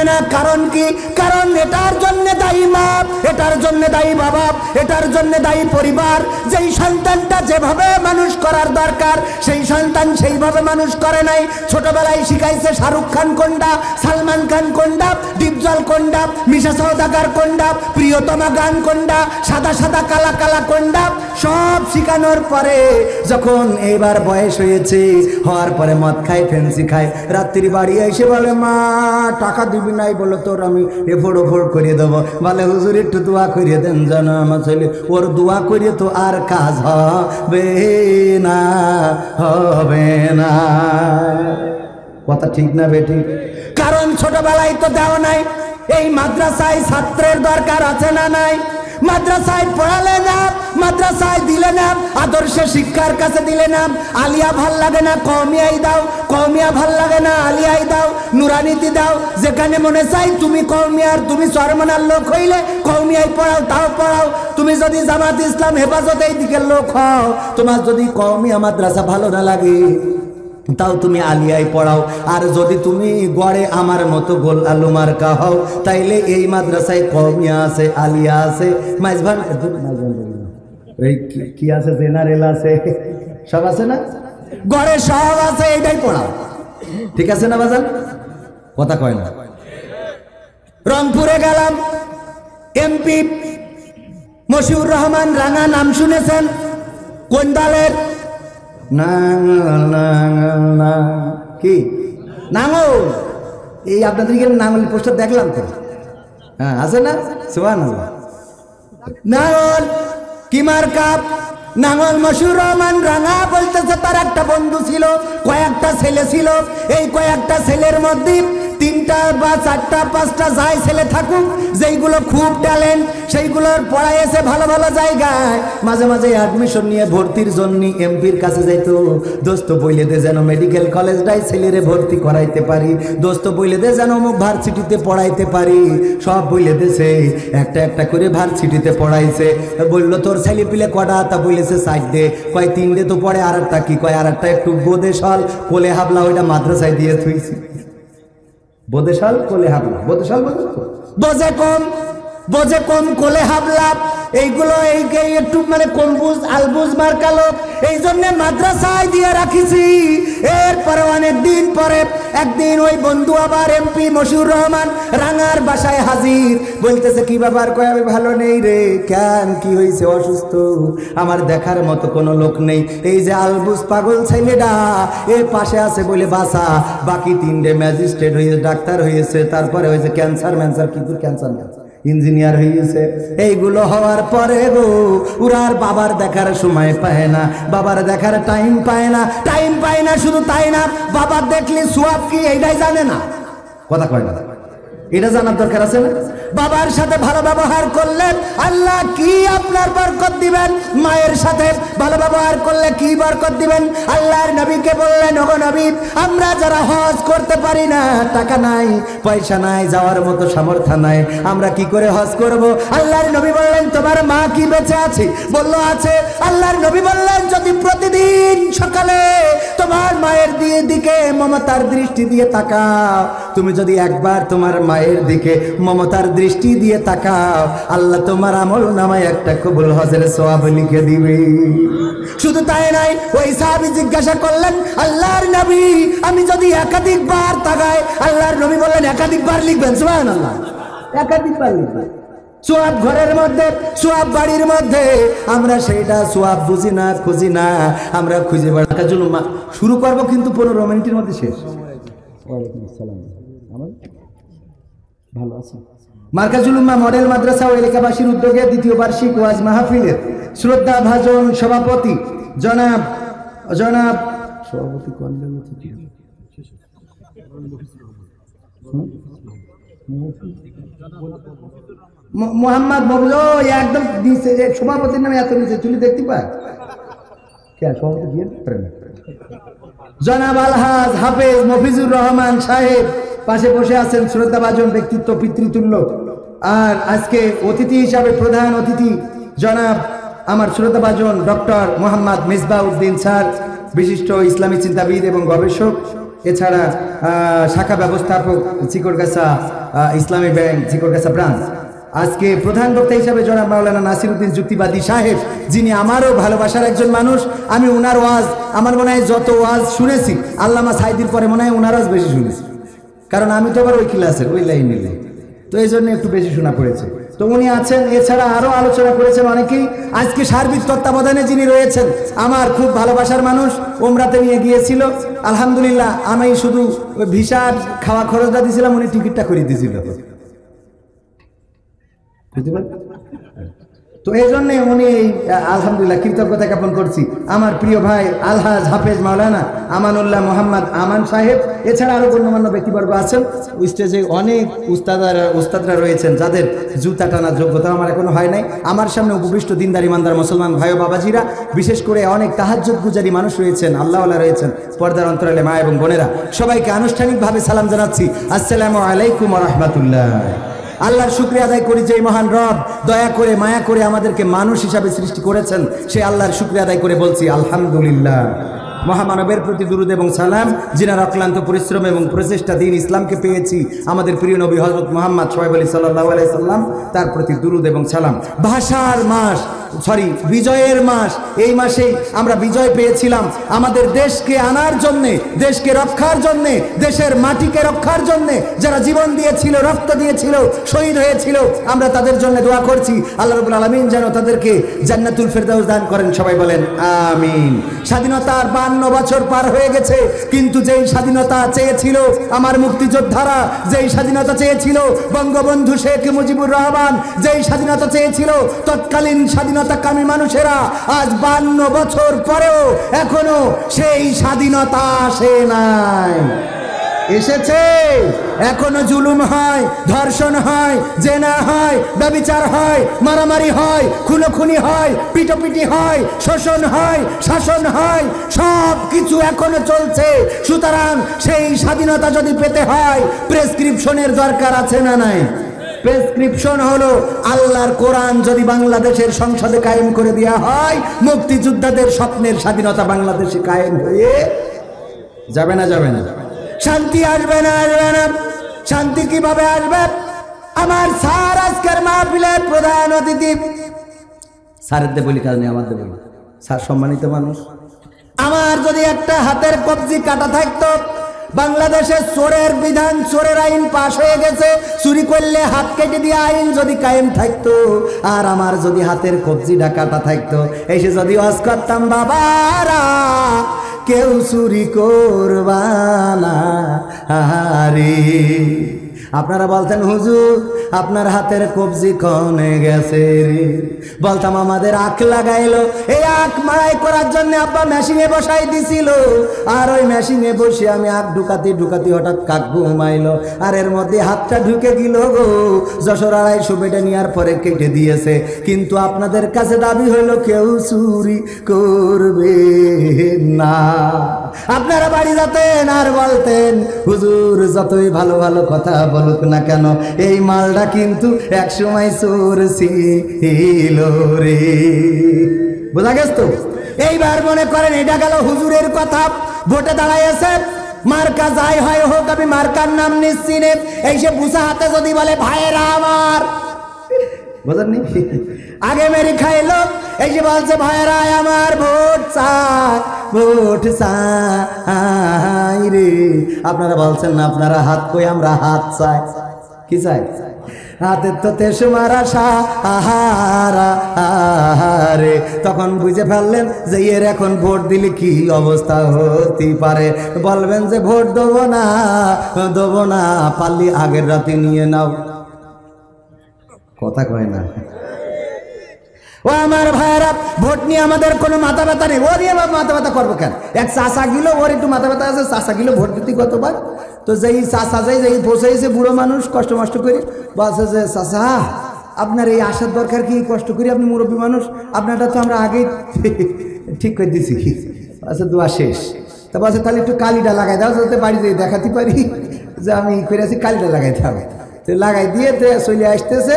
না। কারণ কি? কারণ এটার জন্য দায়ী মা, এটার জন্য দায়ী বাবা, এটার জন্য দায়ী পরিবার। যেই সন্তানটা যেভাবে মানুষ করার দরকার সেই সন্তান সেইভাবে মানুষ করে নাই। ছোটবেলায় শিখাইছে শাহরুখ খান কোনটা, সালমান খান কোনটা, ডিপজল কোনটা, মিশা সওদাগর কোনটা, প্রিয়তমা গান কোনটা, সাদা সাদা কালা কালা কোনটা, সব শিখানোর পরে যখন এইবার বয়স হয়েছে, হওয়ার পরে মদ খায়, ফেন্সি খায়, রাত্রি বাড়ি এসে বলে, মা টাকা দিবি নাই? বলো, তোর আমি এফোড় ওফোড় করিয়ে দেবো। বলে, হুজুর একটু দোয়া করিয়ে দেন যেন আমার ছেলে, ওর দোয়া করিয়ে তো আর কাজ হবে না, হবে না। কথা ঠিক না বেটি? কারণ ছোটবেলায় তো দেওয়া নাই। এই মাদ্রাসায় ছাত্রের দরকার আছে না নাই? মাদ্রাসায় পড়ালে না, মাদ্রাসায় দিলে না, আদর্শ শিক্ষার কাছে দিলে না। আলিয়া ভাল লাগে না, কওমিয়াই দাও। কওমিয়া ভাল লাগে না, আলিয়াই দাও। নুরানিতে দাও। যেখানে মনে চাই তুমি কওমিয়ার, তুমি চরমনার লোক হইলে কওমিয়াই পড়াও, তাও পড়াও। তুমি যদি জামাত ইসলাম হেফাজত এই দিকের লোক হও, তোমার যদি কওমিয়া মাদ্রাসা ভালো না লাগে, তাও তুমি আলিয়ায় পড়াও। আর যদি তুমি গড়ে আমার মতো গোল আলু মার্কা হও, তাইলে এই মাদ্রাসায় কওমিয়া আছে, আলিয়া আছে, মাইজভান এই কি আছে, জেনারেল আছে, সব আছে না? গড়ে সব আছে, এইটাই পড়াও। ঠিক আছে না বাজান? কথা কয় না। রংপুরে গেলাম, এমপি মশিউর রহমান রাঙা, নাম শুনেছেন? কোন দলের? কি নাঙ্গল? এই আপনাদের নাঙ্গল পোস্টার দেখলাম তো, হ্যাঁ আছে না? সুবহানাল্লাহ। নাঙ্গল কি মার্কা? নাঙ্গল মশিউর রহমান রাঙা বলতেছে তার একটা বন্ধু ছিল, কয়েকটা ছেলে ছিল। এই কয়েকটা ছেলের মধ্যে 3টা বা 4টা 5টা যাই ছেলে থাকুক, যেইগুলো খুব ট্যালেন্ট, সেইগুলোর পড়াইছে ভালো ভালো জায়গায়। মাঝে মাঝে অ্যাডমিশন নিয়ে ভর্তির জন্য এমপির কাছে যাইত, দোস্ত বইলে দে যেন মেডিকেল কলেজটাই ছেলেরে ভর্তি করাইতে পারি, দোস্ত বইলে দে যেন অমুক ভার্সিটিতে পড়াইতে পারি। সব বইলে দেছে, একটা একটা করে ভার্সিটিতে পড়াইছে। বললো, তোর ছেলে পিলে কটা? তা বলেছে 4 দে। কয় 3 দে তো পড়ে, আর একটা কি? কয় আর একটা একটু বোদেশাল কোলে হাবলা, ওইটা মাদ্রাসায় দিয়ে থুইছি। বোদেশাল কোলে হাবলা, বোদেশাল বোঝে কম কোলে হাবলা, এইগুলো এই একটু মানে কম্বুজ আলবুজ মার্কালো, এই জন্য মাদ্রাসায় দিয়ে রাখিছি। এরপরে অনেক দিন পরে একদিন ওই বন্ধু আবার এমপি মশিউর রহমান রাঙার বাসায় হাজির। বলতেছে, কি ব্যাপার? কয়, আমি ভালো নেই রে। কেন, কি হয়েছে? অসুস্থ, আমার দেখার মতো কোনো লোক নেই। এই যে আলবুজ পাগল ছেলেটা এর পাশে আছে বলে বাসা, বাকি 3টে ম্যাজিস্ট্রেট হয়েছে, ডাক্তার হয়েছে, তারপরে হয়েছে ক্যান্সার কিন্তু ক্যান্সার না, ইঞ্জিনিয়ার হয়েছে। এইগুলো হওয়ার পরে গো উরার বাবার দেখার সময় পায় না, বাবার দেখার টাইম পায় না। শুধু তাই না, বাবার দেখলে সোয়াব কি এইটাই জানে না। কথা কয় না, এটা জানার দরকার আছে না? বাবার সাথে ভালো ব্যবহার করলে আল্লাহ কি আপনার বরকত দিবেন, মায়ের সাথে ভালো ব্যবহার করলে কি বরকত দিবেন। আল্লাহর নবীকে বললেন, ওগো নবী, আমরা যারা হজ করতে পারি না, টাকা নাই, পয়সা নাই, যাওয়ার মতো সামর্থ্য নাই, আমরা কি করে হজ করব? আল্লাহর নবী বললেন, তোমার মা কি বেঁচে আছে? বলল, আছে। আল্লাহর নবী বললেন, যদি প্রতিদিন সকালে তোমার মায়ের দিকে মমতার দৃষ্টি দিয়ে তাকাও, তুমি যদি একবার তোমার মায়ের দিকে মমতার দৃষ্টি দিয়ে তাকাও, আল্লাহ তোমার আমল নামায় একটা কবুল হজের সওয়াব লিখে দিবে। শুধু তাই নাই, ওই সাহাবী জিজ্ঞাসা করলেন, আল্লাহর নবী আমি যদি একাধিকবার তাকাই, আল্লাহর নবী বললেন একাধিকবার লিখবেন। সুবহানাল্লাহ, একাধিকবার লিখবেন। সোয়াব ঘরের মধ্যে, সোয়াব বাড়ির মধ্যে, আমরা সেইটা সোয়াব বুঝি না, খুঁজি না, আমরা খুঁজে বেড়াতে জুলুম শুরু করবো, কিন্তু 15 মিনিটের মধ্যে শেষ। ওয়ালাইকুম আসসালাম, ভালো আছেন? মার্কাজুল উম্মাহ মডেল মাদ্রাসা ও এলাকাবাসীর উদ্যোগে দ্বিতীয় বার্ষিক ওয়াজ মাহফিলের শ্রদ্ধা ভাজন সভাপতি জনাব সভাপতি মোহাম্মদ মফিজ, একদম সভাপতির নামে এত নিচে চুলি দেখতে পায় কেন? সভাপতি দিয়ে জনাব আলহাজ হাফেজ মফিজুর রহমান সাহেব পাশে বসে আছেন, শ্রদ্ধাভাজন ব্যক্তিত্ব, পিতৃতুল্য। আর আজকে অতিথি হিসাবে প্রধান অতিথি জনাব আমার শ্রদ্ধাভাজন ডক্টর মোহাম্মদ মিসবাউদ্দিন স্যার, বিশিষ্ট ইসলামী চিন্তাবিদ এবং গবেষক, এছাড়া শাখা ব্যবস্থাপক চিকরগাছা ইসলামী ব্যাংক চিকরগাছা ব্রাঞ্চ। আজকে প্রধান বক্তা হিসাবে জনাব মাওলানা নাসিরউদ্দিন যুক্তিবাদী সাহেব, যিনি আমারও ভালোবাসার একজন মানুষ। আমি ওনার ওয়াজ, আমার মনে হয় যত ওয়াজ শুনেছি আল্লামা সাইদির পরে মনে হয় ওনার ওয়াজ বেশি শুনেছি, কারণ আমি তো আবার ওই ক্লাসের, ওই লাইনের, তো এই জন্য একটু বেশি শোনা পড়েছে। তো উনি আছেন, এছাড়া আরও আলোচনা করেছেন অনেকেই। আজকে সার্বিক তত্ত্বাবধানে যিনি রয়েছেন, আমার খুব ভালোবাসার মানুষ, ওমরাতে নিয়ে গিয়েছিল, আলহামদুলিল্লাহ। আমি শুধু ভিসার খাওয়া খরচটা দিয়েছিলাম, উনি টিকিটটা করে দিয়েছিল। তো এই জন্যে উনি আলহামদুলিল্লাহ কৃতজ্ঞতা জ্ঞাপন করছি। আমার প্রিয় ভাই আলহাজ হাফেজ মাওলানা আমানুল্লাহ মোহাম্মদ আমান সাহেব, এছাড়া আরো গণ্যমান্য ব্যক্তিবর্গ আছেন। স্টেজে অনেক উস্তাদরা রয়েছেন, যাদের জুতা টানার যোগ্যতা আমার এখনো হয় নাই। আমার সামনে উপবিষ্ট দিনদার ইমানদার মুসলমান ভাই ও বাবাজিরা, বিশেষ করে অনেক তাহাজ্জুদ গুজারি মানুষ রয়েছেন, আল্লাহওয়ালা রয়েছেন, পর্দার অন্তরালে মা এবং বোনেরা, সবাইকে আনুষ্ঠানিকভাবে সালাম জানাচ্ছি, আসসালামু আলাইকুম ওয়া রাহমাতুল্লাহ। আল্লাহর শুকরিয়া আদায় করি, যে মহান রব দয়া করে মায়া করে আমাদেরকে মানুষ হিসাবে সৃষ্টি করেছেন, সেই আল্লাহর শুকরিয়া আদায় করে বলছি আলহামদুলিল্লাহ। মহামানবের প্রতি দুরুদ এবং সালাম, যিনার অক্লান্ত পরিশ্রম এবং প্রচেষ্টা দিন ইসলামকে পেয়েছি, আমাদের প্রিয় নবী হযরত মুহাম্মদ সাল্লাল্লাহু আলাইহি সাল্লাম, তার প্রতি দুরুদ এবং সালাম। ভাষার মাস, বিজয়ের মাস, এই মাসেই আমরা বিজয় পেয়েছিলাম। আমাদের দেশকে আনার জন্যে, দেশকে রক্ষার জন্যে, দেশের মাটিকে রক্ষার জন্যে যারা জীবন দিয়েছিল, রক্ত দিয়েছিল, শহীদ হয়েছিল, আমরা তাদের জন্য দোয়া করছি, আল্লাহ রাব্বুল আলামিন যেন তাদেরকে জান্নাতুল ফেরদাউস দান করেন। সবাই বলেন আমিন। স্বাধীনতার 52 বছর পার হয়ে গেছে, কিন্তু যেই স্বাধীনতা চেয়েছিল আমার মুক্তিযোদ্ধারা, যেই স্বাধীনতা চেয়েছিল বঙ্গবন্ধু শেখ মুজিবুর রহমান, যেই স্বাধীনতা চেয়েছিল তৎকালীন স্বাধীনতাকামী মানুষেরা, আজ 52 বছর পরেও এখনো সেই স্বাধীনতা আসে নাই। এসেছে, এখনো জুলুম হয়, ধর্ষণ হয়, জেনা হয়, ব্যভিচার হয়, মারামারি হয়, খুনোখুনি হয়, পিটোপিটি হয়, শোষণ হয়, শাসন হয়, সব কিছু এখনো চলছে। সুতরাং সেই স্বাধীনতা যদি পেতে হয়, প্রেসক্রিপশনের দরকার আছে না নাই? প্রেসক্রিপশন হলো আল্লাহর কোরআন যদি বাংলাদেশের সংসদে কায়েম করে দেওয়া হয়, মুক্তিযোদ্ধাদের স্বপ্নের স্বাধীনতা বাংলাদেশে কায়েম হয়ে যাবে না? যাবে না? শান্তি আসবে না? আসবে না? শান্তি কিভাবে আসবে? আমার স্যার আজকের মাহফিলের প্রধান অতিথি, স্যারের বলি কাজ নেই, আমাদের বলি, স্যার সম্মানিত মানুষ। আমার যদি একটা হাতের কবজি কাটা থাকতো, বাংলাদেশের চোরের বিধান, চোরের আইন পাশ হয়ে গেছে, চুরি করলে হাত কেটে দিয়ে আইন যদি কায়েম থাকতো, আর আমার যদি হাতের কবজিটা কাটা থাকতো, এসে যদি ওয়াজ করতাম, বাবারা কেউ চুরি করবা না, আরে আপনারা বলতেন হুজুর আপনার হাতের কবজি কনে গেছে রে, বলতাম আমাদের আখ লাগাইলো, এই আখ মারাই করার জন্য আব্বা মেশিনে বসাই দিছিল, আর ওই মেশিনে বসে আমি আখ ঢুকাতে ঢুকাতে হঠাৎ কাক ঘুমাইলো, আর এর মধ্যে হাতটা ঢুকে গেল গো, যশোর 250 বেটে নেওয়ার পরে কেটে দিয়েছে। কিন্তু আপনাদের কাছে দাবি হইলো কেউ চুরি করবে না। আপনারা বাড়ি যেতেন আর বলতেন হুজুর যতই ভালো ভালো কথা বলুক না কেন, এই মালটা কিন্তু একসময় চোর ছিল রে। বোঝা গেছে তো? এইবার মনে করেন এটা গেল হুজুরের কথা, ভোটে দাঁড়াইছে, মার্কা যাই হয় হোক, আমি মার্কার নাম নিচ্ছি নে। এই সে বুঝা হাতে যদি বলে ভাইরা আমার, বুঝলেন আগে মেরি খাইলো, এই যে বলছে ভাইরা আমার ভোট চাই, ভোট চাই রে। আপনারা বলছেন না আপনারা হাত কই, আমরা হাত চাই। কি চাই? হাতের তো তেসমারা সাহারা রে। তখন বুঝে ফেললেন যে এর এখন ভোট দিলে কি অবস্থা হতে পারে। বলবেন যে ভোট দেবো না, দেবো না, পারলি আগের রাতে নিয়ে নাও। কথা কয় না। ও আমার ভাইরা, ভোট নিয়ে আমাদের কোনো মাথা ব্যথা নেই। ও নিয়ে মাথা ব্যথা করবো কেন? এক চাষা গিলো, ওর একটু মাথা ব্যথা আছে, চাষা গিলো ভোট দিতে কতবার। তো যেই চাষা যেই বসেছে বুড়ো মানুষ কষ্ট মষ্ট করে বলছে যে চাষা আপনার এই আসার দরকার কি, কষ্ট করি, আপনি মুরব্বী মানুষ, আপনারটা তো আমরা আগেই ঠিক করে দিছি। আচ্ছা দোয়া শেষ। তা বলছে তাহলে একটু কালিটা লাগাই দাও, যাতে বাড়িতে দেখাতে পারি যে আমি করে আছি, কালিটা লাগাইতে হবে। তো লাগাই দিয়ে চলে আসতেছে,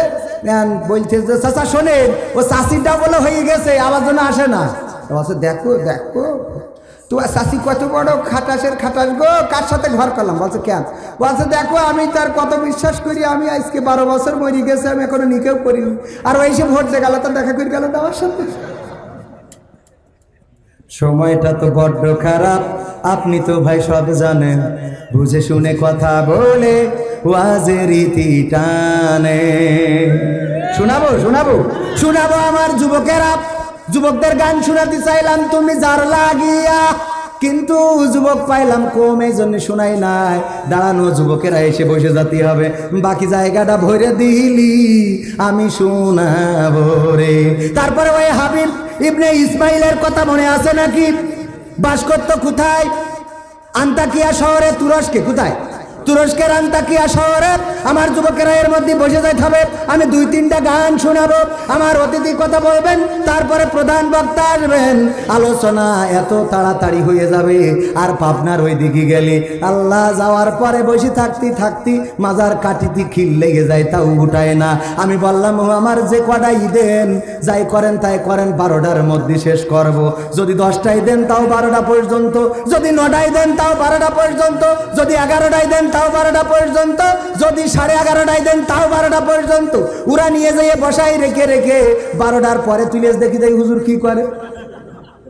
বলছে যে চাচা শোনেন, ও চাষিটা বলে হয়ে গেছে, আবার জন্য আসে না। বলছে দেখো দেখো তোমার চাষি কত বড় খাটাসের খাটাস গো, কার সাথে ঘর করলাম। বলছে কেন? বলছে দেখো আমি তার কত বিশ্বাস করি, আমি আজকে 12 বছর মরি গেছে, আমি এখনো নিকেও করিনি, আর ওই সে ভোট দিয়ে গেল, তো দেখা করে গেল আমার সাথে। সময়টা তো বড্ড খারাপ, আপনি তো ভাই সব জানেন, বুঝে শুনে কথা বলে ওয়াজের রীতি টানে। শোনাবো শোনাবো শোনাবো আমার যুবকেরা, যুবকদের গান শোনাতে চাইলাম তুমি যার লাগিয়া, কিন্তু যুবক পাইলাম কম, এই জন্য শোনাই নাই। দাঁড়ানো যুবকেরা এসে বসে যেতে হবে, বাকি জায়গাটা ভরে দিলি আমি শোনাবো রে। তারপরে ওই হাবিব ইবনে ইসমাইলের কথা মনে আছে নাকি? বাস করত কোথায়? আন্তাকিয়া শহরে, তুরস্কে। কোথায়? তুরস্কের আন্তাকিয়া শহরে। আমার যুবকেরা এর মধ্যে বসে যাইতে হবে, আমি 2-3টা গান শোনাবো, আমার অতিথি কথা বলবেন, তারপরে প্রধান বক্তা আসবেন, আলোচনা এত তাড়াতাড়ি হয়ে যাবে। আর পাবনার ওই দিকে গেলে আল্লাহ যাওয়ার পরে বসে থাকতে থাকতে মাজার কাটিতে খিল লেগে যায়, তাও উঠায় না। আমি বললাম আমার যে কটাই দেন, যাই করেন তাই করেন, 12টার মধ্যে শেষ করব। যদি 10টাই দেন তাও 12টা পর্যন্ত, যদি 9টাই দেন তাও 12টা পর্যন্ত, যদি 11টাই দেন তাও 12টা পর্যন্ত, যদি 11:30টাই দেন তাও 12টা পর্যন্ত। ওরা নিয়ে যেয়ে বসাই রেখে রেখে 12টার পরে তুলে দেখি যাই হুজুর কি করে।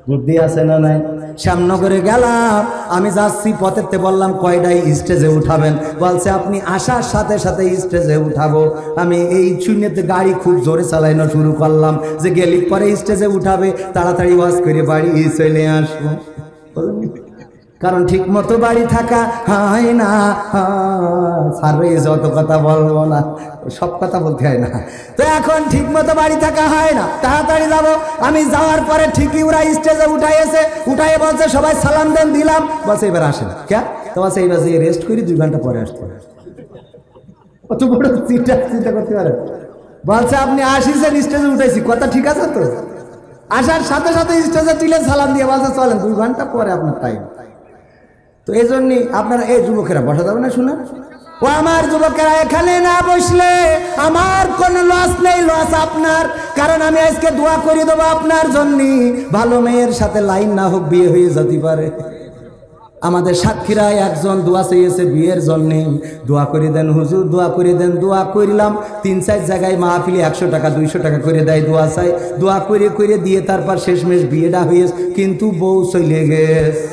বুদ্ধি আছে না নাই? শ্যামনগরে গেলাম, আমি যাচ্ছি, পথেতে বললাম কয়টাই স্টেজে উঠাবেন? বলছে আপনি আসার সাথে সাথে স্টেজে উঠাবো। আমি এই শূন্যতে গাড়ি খুব জোরে চালানো শুরু করলাম, যে গেলি পরে স্টেজে উঠাবে, তাড়াতাড়ি ওয়াজ করে বাড়ি চলে আসবো। কারণ ঠিক মতো বাড়ি থাকা হয় না। সার্ভে যত কথা বলবো না, সব কথা বলতে হয় না। তো এখন ঠিক মতো বাড়ি থাকা হয় না, তাড়াতাড়ি যাবো। আমি যাওয়ার পরে ঠিকই ওরা স্টেজে উঠাইছে, উঠাইয়ে বলছে সবাই সালাম দেন, দিলাম। বলছে এবার আসেন। কে? তো বলছে এইবার যে রেস্ট করি, 2 ঘন্টা পরে আসতে হবে। অত বড় চিন্তা করতে পারে। বলছে আপনি আসিছেন, স্টেজে উঠাইছি, কথা ঠিক আছে তো? আসার সাথে সাথে স্টেজে তুলে সালাম দিয়ে বলছে চলেন, 2 ঘন্টা পরে আপনার টাইম। তো এই জন্যই আপনারা এই যুবকেরা বসা যাবে না, শুনে ও আমার যুবকেরা, এখানে না বসলে আমার কোনো লস নেই, লস আপনার। কারণ আমি আজকে দোয়া করে দেবো আপনার জন্য, ভালো মেয়ের সাথে লাইন না হোক, বিয়ে হয়ে যেতে পারে। আমাদের সাতক্ষীরায় একজন দোয়া চেয়েছে বিয়ের জন্য, দোয়া করে দেন হুজুর, দোয়া করে দেন। দোয়া করলাম, 3-4 জায়গায় মাহফিলে 100 টাকা 200 টাকা করে দেয়, দোয়া চাই। দোয়া করে করে দিয়ে তারপর শেষমেশ বিয়েটা হয়েছে, কিন্তু বউ চলে গেছে।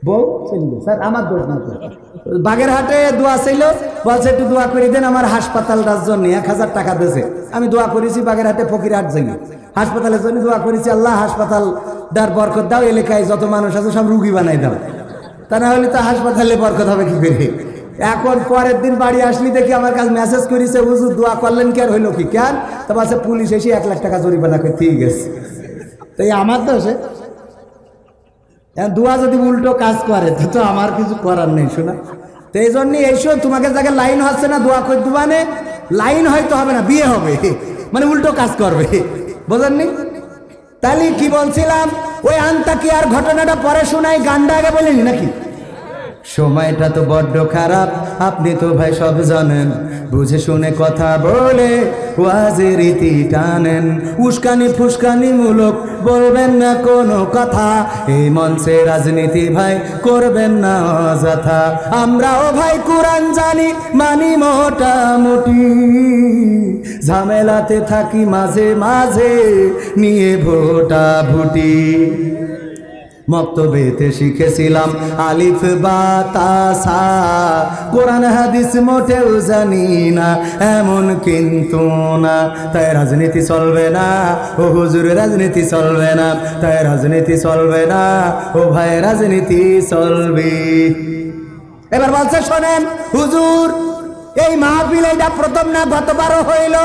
বউ চলে গেছে, স্যার আমার দোষ না। বাগেরহাটে দোয়া ছিল, বলছে একটু দোয়া করে দেন আমার হাসপাতালটার জন্য, 1000 টাকা দিয়েছে। আমি দোয়া করেছি বাগেরহাটে ফকিরহাট যাই, হাসপাতালের জন্য দোয়া করেছি, আল্লাহ হাসপাতাল দার বরকত দাও, এলাকায় যত মানুষ আছে সব রুগী বানাই দাও, তা না হলে তো হাসপাতালে বরকত হবে কি করে। এখন পরের দিন বাড়ি আসলি দেখি আমার কাছে মেসেজ করেছে, হুজুর দোয়া করলেন কি আর হইলো কি? কেন? তো বলছে পুলিশ এসে 1 লাখ টাকা জরিমানা করে ঠিক আছে। তো আমার দোষে দোয়া যদি উল্টো কাজ করে তো আমার কিছু করার নেই, শোনা। তো এই জন্য এইসব তোমাকে যাকে লাইন হচ্ছে না, দোয়া করে দেবানে, লাইন হয়তো হবে না, বিয়ে হবে, মানে উল্টো কাজ করবে, বোঝেননি? তাহলে কি বলছিলাম, ওই আন্তাকিয়ার ঘটনাটা পরে শোনাই, গানটা আগে বলিনি নাকি? সময়টা তো বড্ড খারাপ, আপনি তো ভাই সব জানেন। বুঝে শুনে কথা বলে ওয়াজের রীতি টানেন। উস্কানি ফুস্কানি মূলক বলবেন না কোনো কথা। এই মঞ্চে রাজনীতি ভাই করবেন না অযথা। আমরাও ভাই কোরআন জানি, মানি মোটামুটি। ঝামেলাতে থাকি মাঝে মাঝে নিয়ে ভোটা ভুটি। মক্তবেতে শিখেছিলাম আলিফ বা তা সা। কোরআন হাদিস মোটেও জানি না, এমন কিন্তু না। তাই রাজনীতি চলবে না ও হুজুর, রাজনীতি চলবে না। তাই রাজনীতি চলবে না ও ভাই, রাজনীতি চলবে। এবার বলছে শোনেন হুজুর, এই মাহফিল এটা প্রথম না, গতবারও হইল।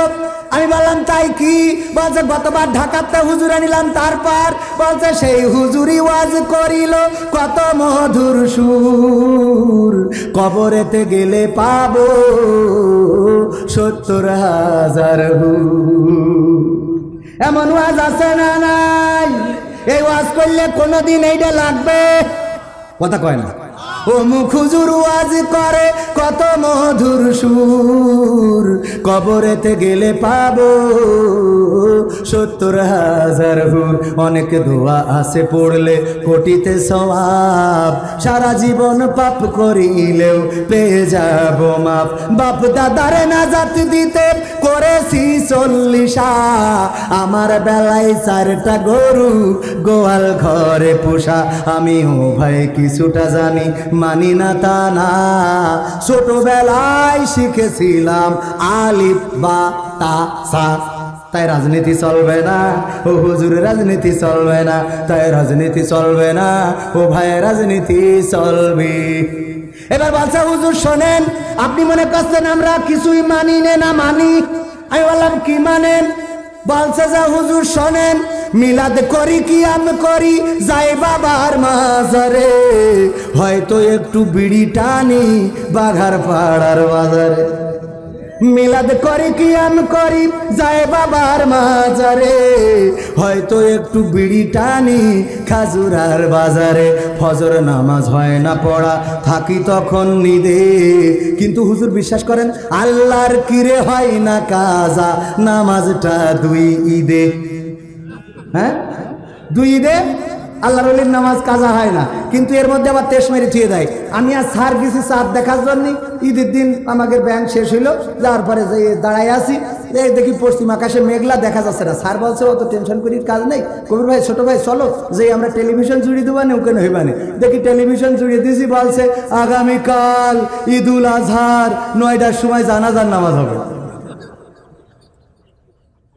আমি বললাম তাই কি? বলছে গতবার ঢাকাতে হুজুর আনিলাম, তারপর বলছে সেই হুজুরি ওয়াজ করিল কত মধুর সুর। কবরেতে গেলে পাবো 70,000 হুর। এমন ওয়াজ আছে না নাই? এই ওয়াজ করলে কোনোদিন এইটা লাগবে? কথা কয় না। ও মুখ হুজুর ওয়াজ করে কত মধুর সুর। কবরেতে গেলে পাবো 70,000 হুর। অনেক দোয়া আছে পড়লে কোটিতে সওয়াব। সারা জীবন পাপ করিলেও পেয়ে যাব মাপ। বাপ দাদারে নাজাত দিতে করেছি 40। আমার বেলায় 4টা গরু গোয়াল ঘরে পোষা। আমিও ভাই কিছুটা জানি, মানি না তা না। ছোটবেলায় শিখেছিলাম আলিফ বা তা সা। তাই রাজনীতি চলবে না ও হুজুর, রাজনীতি চলবে না। তাই রাজনীতি চলবে না ও ভাই, রাজনীতি চলবে। এবার বলছে হুজুর শোনেন, আপনি মনে করছেন আমরা কিছুই মানি না মানি। আমি বললাম কি মানেন? বলছে যে হুজুর শোনেন, মিলাদ করি কিয়াম করি যাই বাবার মাজারে। হয়তো একটু বিড়ি টানি বাঘার পাড়ার বাজারে। মিলাদ করি কিয়াম করি যাই বাবার মাজারে। হয়তো একটু বিড়ি টানি খাজুরার বাজারে। ফজর নামাজ হয় না পড়া, থাকি তখন নিদে। কিন্তু হুজুর বিশ্বাস করেন, আল্লাহর কিরে হয় না কাজা নামাজটা 2 ঈদে। হ্যাঁ, 2 ঈদে আল্লাহর ওলির নামাজ কাজা হয় না, কিন্তু এর মধ্যে আবার তেশ মেরে থুয়ে দেয়। আমি আর সার গেছি চাঁদ দেখার জন্য। ঈদের দিন আমাদের ব্যাংক শেষ হইলো, যাওয়ার পরে যে দাঁড়ায় আছি, এই দেখি পশ্চিম আকাশে মেঘলা, দেখা যাচ্ছে না। স্যার বলছে অত টেনশন করির কাজ নেই, কবির ভাই ছোট ভাই চলো যে আমরা টেলিভিশন জুড়ে দেবো না, ওখানে হইবানে। দেখি টেলিভিশন জুড়িয়ে দিয়েছি, বলছে আগামীকাল ঈদুল আজহার 9টার সময় জানাজার নামাজ হবে।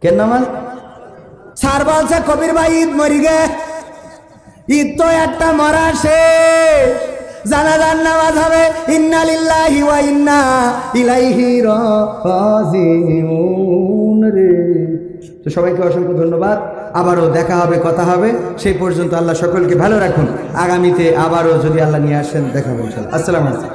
কেন নামাজ? স্যার বলছে কবির ভাই ঈদ মরি গে, ঈদ তো একটা মরা শেষ, জানাজার নামাজ হবে। ইন্না লিল্লাহি ওয়া ইন্না ইলাইহি রাজিউন রে। তো সবাইকে অসংখ্য ধন্যবাদ। আবারও দেখা হবে, কথা হবে। সেই পর্যন্ত আল্লাহ সকলকে ভালো রাখুন। আগামীতে আবারও যদি আল্লাহ নিয়ে আসেন দেখা হবে ইনশাআল্লাহ। আসসালামু আলাইকুম।